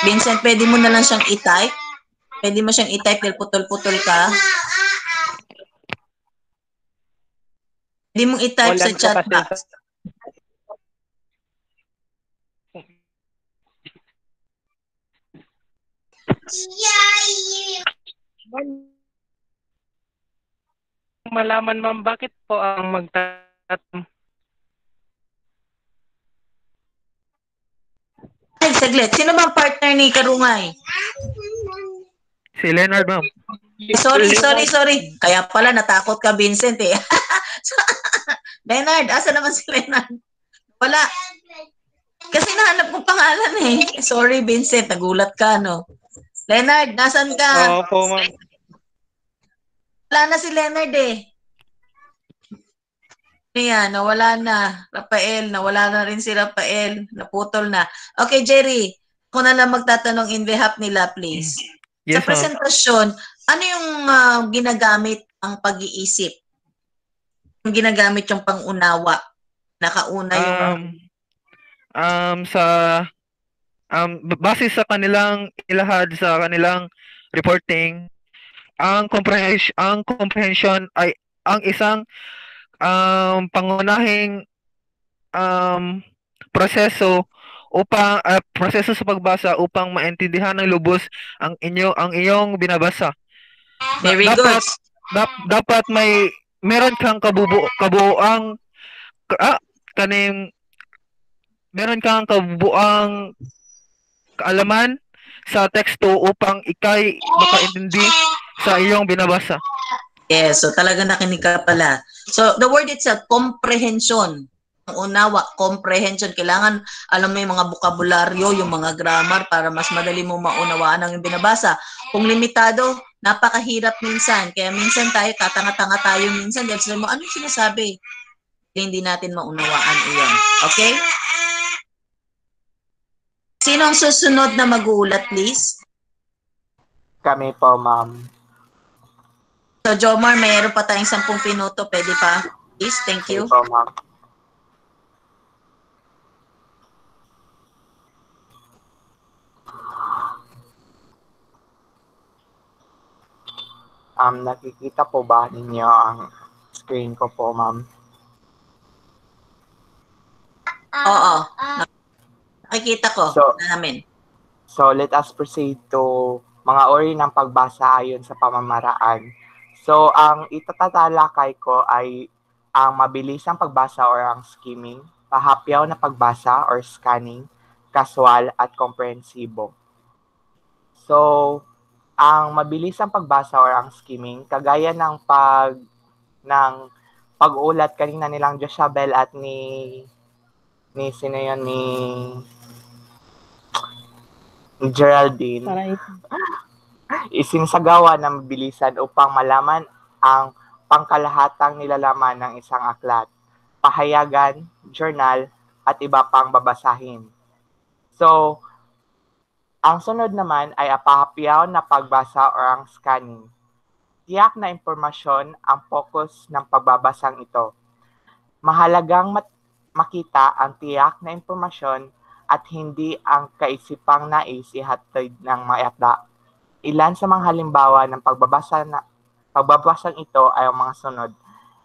Vincent, pwede mo na lang siyang i-type. Pwede mo siyang i-type dahil putol-putol ka. Pwede mong i-type sa chat box. Malaman, ma'am, bakit po ang magtatanong? Ay, saglit. Sino bang partner ni Karungay? Si Leonard, ma'am. Sorry. Kaya pala natakot ka, Vincent, eh. Leonard, asa naman si Leonard? Wala. Kasi nahanap ko pangalan, eh. Sorry, Vincent. Nagulat ka, no? Leonard, nasan ka? Opo, ma'am. Wala na si Leonard, eh. Ayan, nawala na. Rafael, nawala na rin si Rafael. Naputol na. Okay, Jerry, ako na lang magtatanong in behalf nila, please. Yes, sa presentasyon, ano yung ginagamit ang pag-iisip? Yung ginagamit yung pang-unawa? Nakauna yung... base sa kanilang ilahad sa kanilang reporting, ang comprehension ay ang isang pangunahing proseso upang proseso sa pagbasa upang maintindihan ng lubos ang iyong binabasa. Very good. Dapat meron kang kabuuang meron kang kabuuang kaalaman sa teksto upang ikay makaintindi sa iyong binabasa. Yes, so talaga nakinig ka pala. So the word itself, comprehension. Ang unawa, comprehension. Kailangan alam mo yung mga bokabularyo, yung mga grammar para mas madali mo maunawaan ang binabasa. Kung limitado, napakahirap minsan. Kaya minsan tayo, tatanga-tanga tayo minsan dahil sabi mo, ano yung sinasabi? Hindi natin maunawaan iyon. Okay? Sino ang susunod na mag-uulat, please? Kami po, ma'am. So, Jomar, mayroon pa tayong 10 minuto. Pwede pa? Please, thank you. Kami po, ma'am. Nakikita po ba ninyo ang screen ko po, ma'am? Oo. Nakikita ko namin. So, let us proceed to mga uri ng pagbasa ayon sa pamamaraan. So, ang itatatalakay ko ay ang mabilisang pagbasa or ang skimming, pahapyaw na pagbasa or scanning, casual at komprehensibo. So, ang mabilisang pagbasa or ang skimming, kagaya ng pag-ulat kanina nilang Joshabel at ni sino yun, ni Geraldine, isinsagawa ng mabilisan upang malaman ang pangkalahatang nilalaman ng isang aklat, pahayagan, journal, at iba pang babasahin. So, ang sunod naman ay pahapyaw na pagbasa or ang scanning. Tiyak na impormasyon ang focus ng pagbabasang ito. Mahalagang makita ang tiyak na impormasyon at hindi ang kaisipang nais ihatid ng mga akda. Ilan sa mga halimbawa ng pagbabasang ito ay ang mga sunod: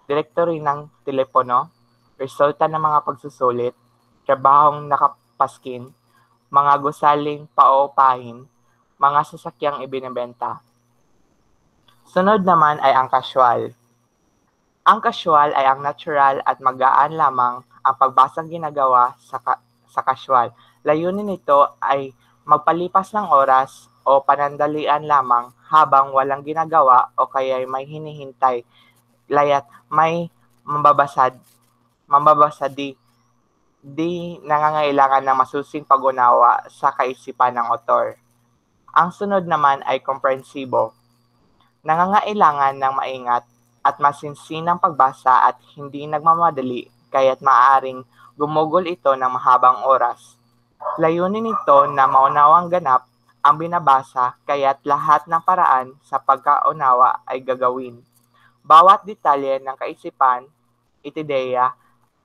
directory ng telepono, resulta ng mga pagsusulit, trabahong nakapaskin, mga gusaling pauupahin, mga sasakyang ibinebenta. Sunod naman ay ang casual. Ang casual ay ang natural at magaan lamang ang pagbasang ginagawa sa casual. Layunin nito ay magpalipas ng oras o panandalian lamang habang walang ginagawa o kaya may hinihintay, layat may mambabasa di nangangailangan ng masusing pag-unawa sa kaisipan ng author. Ang sunod naman ay komprehensibo. Nangangailangan ng maingat at masinsinang pagbasa at hindi nagmamadali kaya't maaaring gumugol ito ng mahabang oras. Layunin nito na maunawang ganap ang binabasa kaya't lahat ng paraan sa pagkaunawa ay gagawin. Bawat detalye ng kaisipan, itideya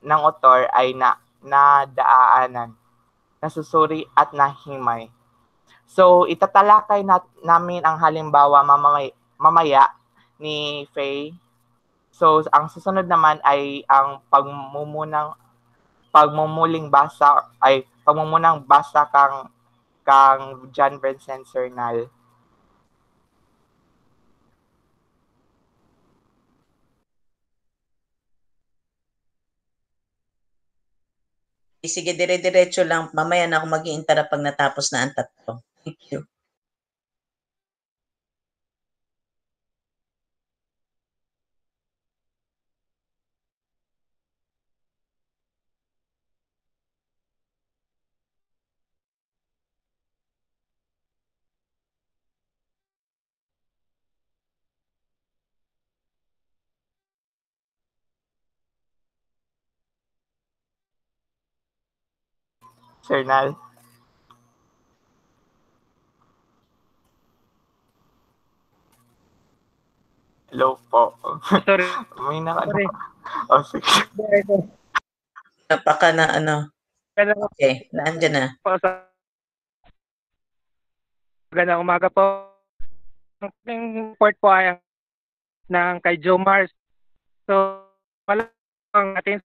ng author ay nadaanan, nasusuri at nahimay. So, itatalakay namin ang halimbawa mamaya ni Faye. So, ang susunod naman ay ang pagmumuling pagmumunang basa kang John Vincent Cernal. Sige, dire-diretso lang. Mamaya na ako mag-i-interrupt pag natapos na ang tatlo. Thank you. Cernal. Hello po. Sorry. May Sorry. Oh, sige. Napaka na ano. Okay, naandyan na. Magandang umaga po. Ang report po ay ng kay Jomar. So, wala ang atin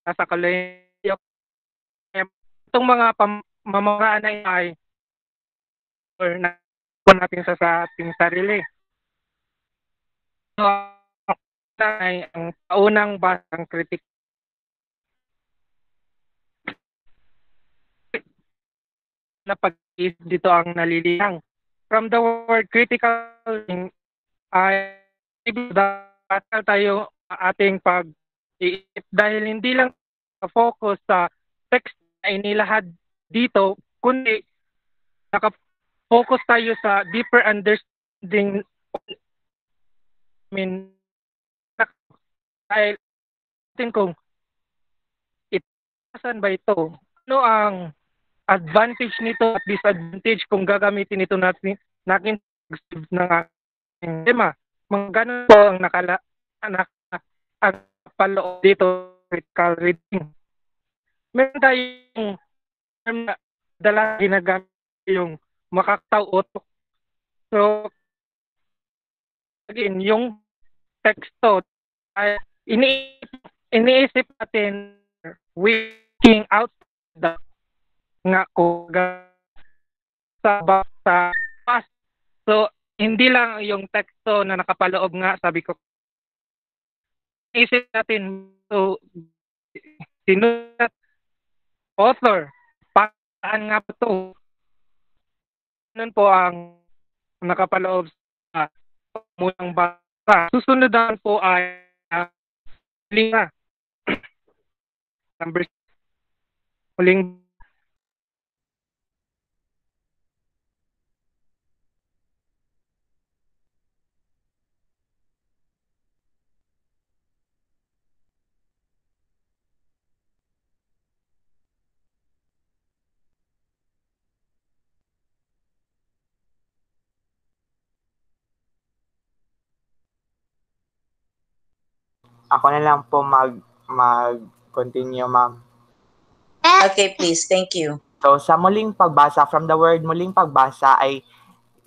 sa Kaloyo. Itong mga mamamuraan na ay or na natin sa ating sarili. So, ay ang paunang basang kritik na pag-isip dito ang naliliyang. From the word critical ay dapat tayo ating pag-iisip dahil hindi lang focus sa text na inilahad dito, kundi naka-focus tayo sa deeper understanding. I mean, dahil natin kung saan ba ito, ano ang advantage nito at disadvantage kung gagamitin ito natin ng tema. Mga ganun po ang nakapaloob dito critical reading. Meron tayong term na dala ginagamit yung makakatao-utok. So, again, yung teksto ay iniisip natin working out the nga ko sa past. So, hindi lang yung teksto na nakapaloob nga, sabi ko. Isip natin, so, sinulat, author, paano nga po ito? Nun po ang nakapaloob sa munang basa. Susunod po ay huling number 6. Huling Ako na lang po mag-continue, ma'am. Okay, please. Thank you. So, sa muling pagbasa, from the word muling pagbasa ay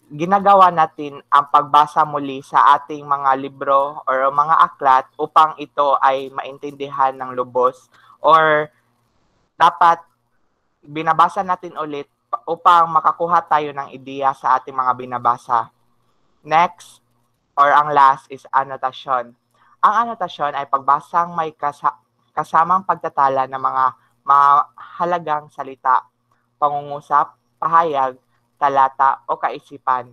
ginagawa natin ang pagbasa muli sa ating mga libro or mga aklat upang ito ay maintindihan ng lubos or dapat binabasa natin ulit upang makakuha tayo ng ideya sa ating mga binabasa. Next, or ang last is anotasyon. Ang anotasyon ay pagbasang may kasamang pagtatala ng mga mahalagang salita, pangungusap, pahayag, talata o kaisipan.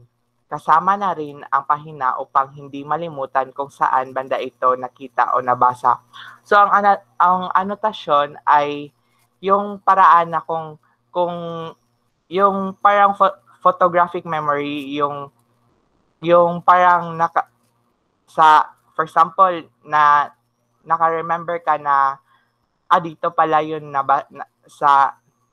Kasama na rin ang pahina upang hindi malimutan kung saan banda ito nakita o nabasa. So ang anotasyon ay yung paraan na kung yung parang photographic memory, yung parang for example, na naka-remember ka na dito pala yun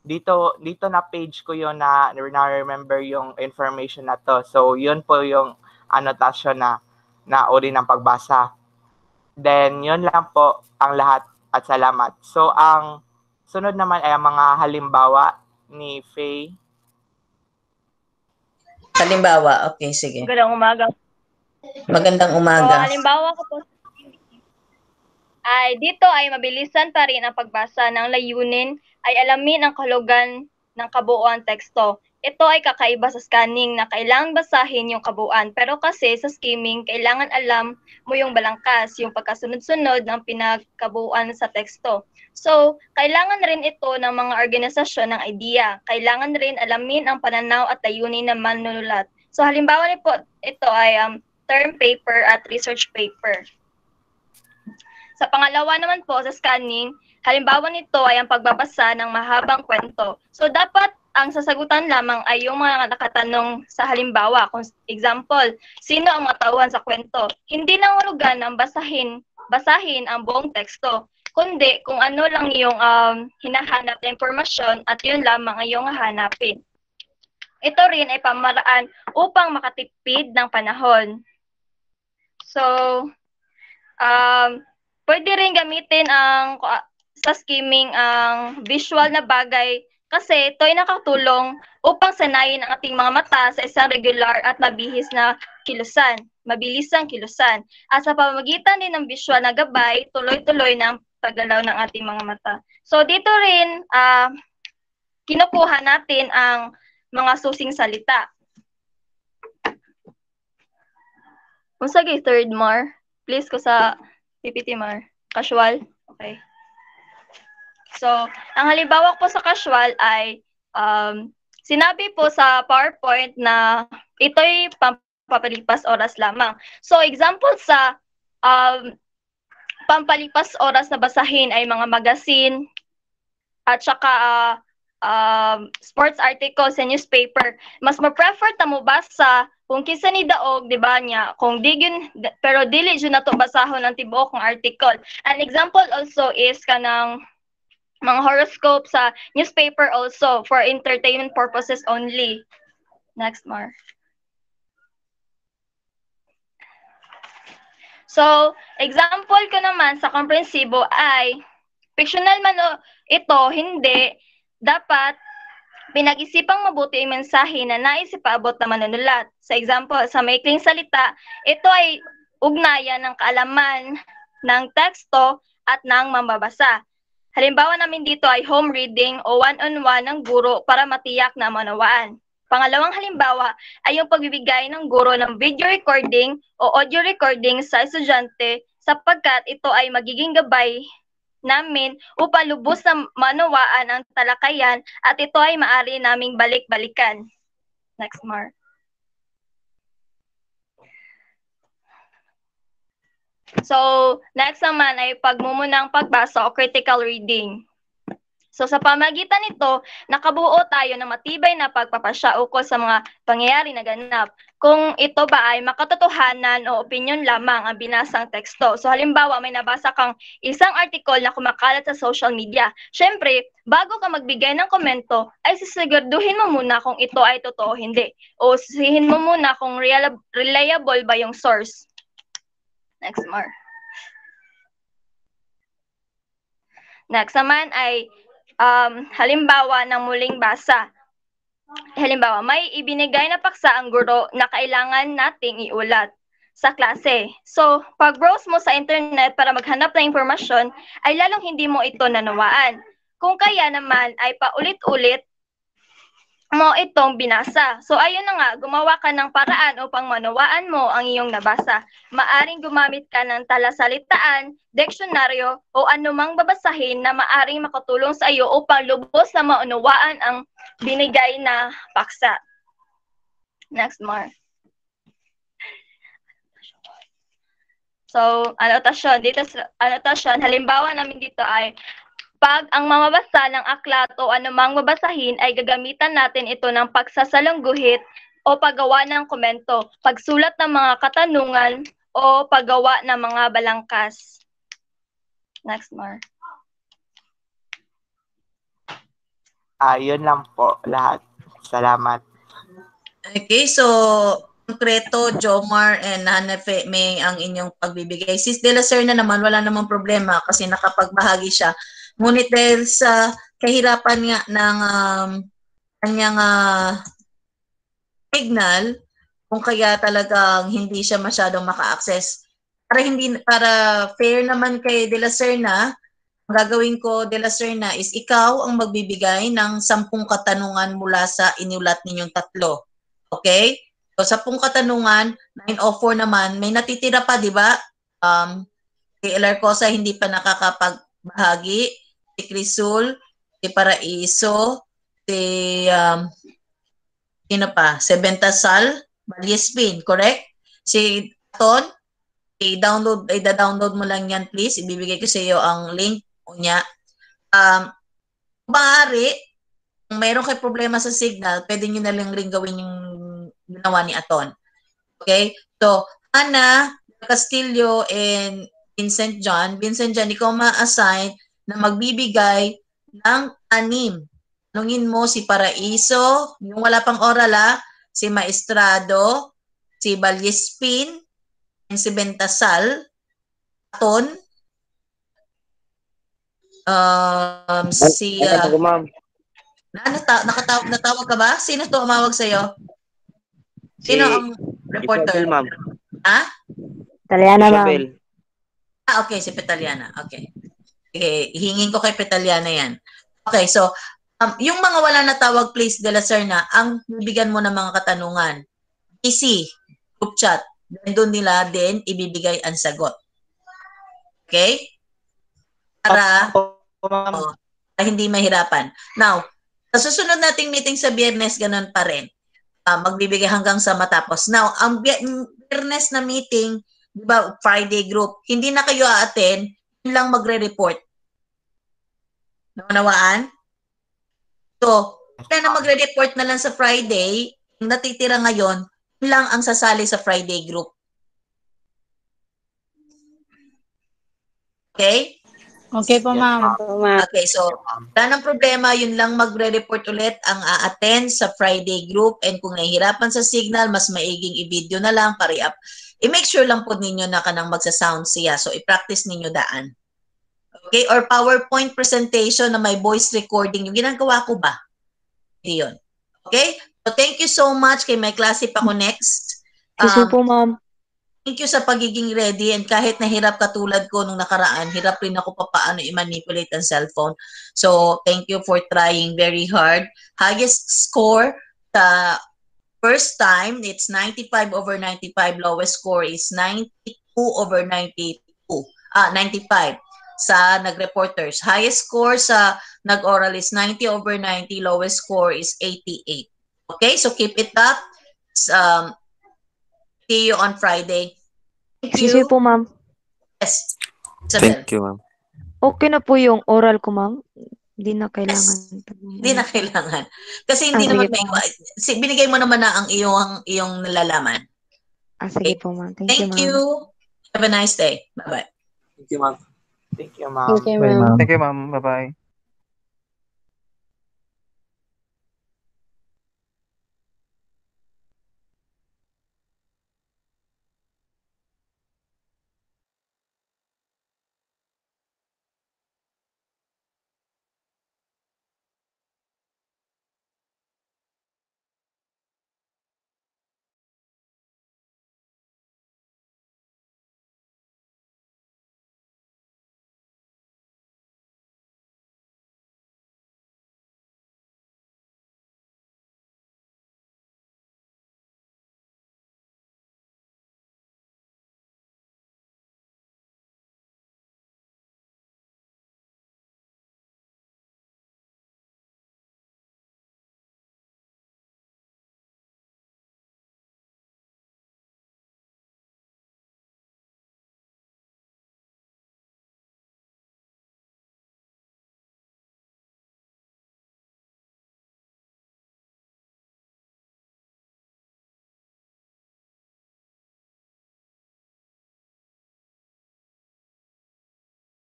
dito na page ko yun na remember yung information na to. So, yun po yung anotasyon na uri ng pagbasa. Then, yun lang po ang lahat at salamat. So, ang sunod naman ay ang mga halimbawa ni Faye. Halimbawa, okay, sige. Magandang umaga. Magandang umaga. So, halimbawa ko po ay dito ay mabilisan pa rin ang pagbasa ng layunin ay alamin ang kahulugan ng kabuuan teksto. Ito ay kakaiba sa scanning na kailangan basahin yung kabuuan. Pero kasi sa skimming, kailangan alam mo yung balangkas, yung pagkasunod-sunod ng pinagkabuuan sa teksto. So, kailangan rin ito ng mga organisasyon ng idea. Kailangan rin alamin ang pananaw at layunin ng manunulat. So, halimbawa po, ito ay term paper at research paper. Sa pangalawa naman po, sa scanning, halimbawa nito ay ang pagbabasa ng mahabang kwento. So, dapat ang sasagutan lamang ay yung mga nakatanong sa halimbawa. Kung example, sino ang mga tauhan sa kwento? Hindi nangulugan ang basahin ang buong teksto, kundi kung ano lang yung hinahanap na impormasyon at yun lamang ay yung hahanapin. Ito rin ay pamaraan upang makatipid ng panahon. So, pwede rin gamitin sa skimming ang visual na bagay kasi ito ay nakatulong upang sanayin ang ating mga mata sa isang regular at mabilisang kilusan. At sa pamamagitan din ng visual na gabay, tuloy-tuloy na ang paggalaw ng ating mga mata. So dito rin, kinukuha natin ang mga susing salita. Unsa gay third, Mar? Please ko sa PPT, Mar. Casual? Okay. So, ang halimbawa po sa casual ay sinabi po sa PowerPoint na ito'y pampalipas oras lamang. So, example sa pampalipas oras na basahin ay mga magazine at saka sports articles sa newspaper. Mas ma-prefer ta mo basa kung kinsa ni daog, di ba niya, kung di yun, pero dili yun na to basahon ang tibuok ng article. An example also is kanang mga horoscope sa newspaper also for entertainment purposes only. Next, Mar. So, example ko naman sa komprensibo ay fictional man ito, hindi, dapat pinag-isipang mabuti ang mensahe na nais ipaabot na manunulat. Sa example, sa maikling salita, ito ay ugnayan ng kaalaman ng teksto at ng mambabasa. Halimbawa namin dito ay home reading o one-on-one ng guro para matiyak na manawaan. Pangalawang halimbawa ay yung pagbibigay ng guro ng video recording o audio recording sa estudyante sapagkat ito ay magiging gabay namin upang lubos na manawaan ang talakayan at ito ay maaari naming balik-balikan. Next, Mar. So, next naman ay pagmumunang pagbasa o critical reading. So, sa pamagitan nito, nakabuo tayo ng matibay na pagpapasya ukol sa mga pangyayari na ganap. Kung ito ba ay makatotohanan o opinion lamang ang binasang teksto. So, halimbawa, may nabasa kang isang article na kumakalat sa social media. Siyempre, bago ka magbigay ng komento, ay sisiguraduhin mo muna kung ito ay totoo o hindi. O sisihin mo muna kung reliable ba yung source. Next, Mar. Next naman ay halimbawa ng muling basa. Halimbawa, may ibinigay na paksa ang guro na kailangan nating iulat sa klase. So, pag-browse mo sa internet para maghanap ng impormasyon, ay lalong hindi mo ito nanawaan. Kung kaya naman ay paulit-ulit mo itong binasa. So, ayun na nga, gumawa ka ng paraan upang manawaan mo ang iyong nabasa. Maaring gumamit ka ng talasalitaan, diksyonaryo, o anumang babasahin na maaring makatulong sa iyo upang lubos na maunawaan ang binigay na paksa. Next, Mar. So, anotasyon. Dito sa anotasyon, halimbawa namin dito ay pag ang mamabasa ng aklat o anumang babasahin ay gagamitan natin ito ng pagsasalungguhit o paggawa ng komento, pagsulat ng mga katanungan o paggawa ng mga balangkas. Next, Mar. Yun lang po lahat. Salamat. Okay, so konkreto, Jomar and Hanafe, may ang inyong pagbibigay. Sis De La Serna naman, wala namang problema kasi nakapagbahagi siya. Ngunit dahil sa kahirapan nga ng kanyang signal, kung kaya talagang hindi siya masyadong maka-access. Para fair naman kay De La Serna, ang gagawin ko, De La Serna, is ikaw ang magbibigay ng 10 katanungan mula sa inulat ninyong tatlo. Okay? So, 10 katanungan, 904 naman, may natitira pa, di ba? Si Elarcosa hindi pa nakakapagbahagi. Si Crisul, si Paraiso, si sino pa? Si Bentasal, Balyespin, correct? Si Ton, i-download mo lang yan please. Ibibigay ko sa iyo ang link niya. Maaari, kung mayroon kayo problema sa signal, pwede nyo na lang rin gawin yung ginawa ni Aton. Okay? So, Ana, Castillo, and Vincent John, ikaw ma-assign na magbibigay ng 6. Tanungin mo si Paraiso, yung wala pang oral si Maestrado, si Balyespin, si Bentasal, Aton, si... natawag ka ba? Sino to umawag sa'yo? Sino ang reporter? Isabel, ma'am. Ha? Italiana, ma'am. Okay, si Petaliana. Okay. Okay, hihingin ko kay Petaliana yan. Okay, so, Yung mga wala natawag, please, De La Serna, ang bibigyan mo ng mga katanungan. PC, group chat. Doon nila din ibibigay ang sagot. Okay? Para hindi mahirapan. Now, sa susunod nating meeting sa Biyernes, ganun pa rin. Magbibigay hanggang sa matapos. Now, ang Biyernes na meeting, di ba, Friday group, hindi na kayo a-attend, yun lang magre-report. Naunawaan? So, kaya na magre-report na lang sa Friday, yung natitira ngayon, yun lang ang sasali sa Friday group. Okay? Okay po, ma'am. Okay, so wala nang problema, yun lang magre-report ulit ang a-attend sa Friday group, and kung nahihirapan sa signal, mas maiging i-video na lang para i-make sure lang po ninyo na kanang magsa-sound siya. So, i-practice ninyo daan. Okay? Or PowerPoint presentation na may voice recording. Yung ginagawa ko ba? Yun. Okay? So, thank you so much. Kay may klase pa ko next. Kasi po, ma'am. Thank you sa pagiging ready, and kahit nahirap katulad ko nung nakaraan, hirap rin ako paano i-manipulate ang cellphone. So, thank you for trying very hard. Highest score sa first time, it's 95/95. Lowest score is 92/95 sa nag-reporters. Highest score sa nag-oral is 90/90. Lowest score is 88. Okay, so keep it up. See you on Friday. Excuse me po, ma'am. Yes. Isabel. Thank you, ma'am. Okay na po yung oral ko, ma'am. Hindi na kailangan. Hindi na kailangan. Kasi hindi naman sige po. binigay mo naman na ang iyong nalalaman. Sige po, ma'am. Thank you. Have a nice day. Bye-bye. Thank you, ma'am. Thank you, ma'am. Thank you, ma'am. Bye-bye.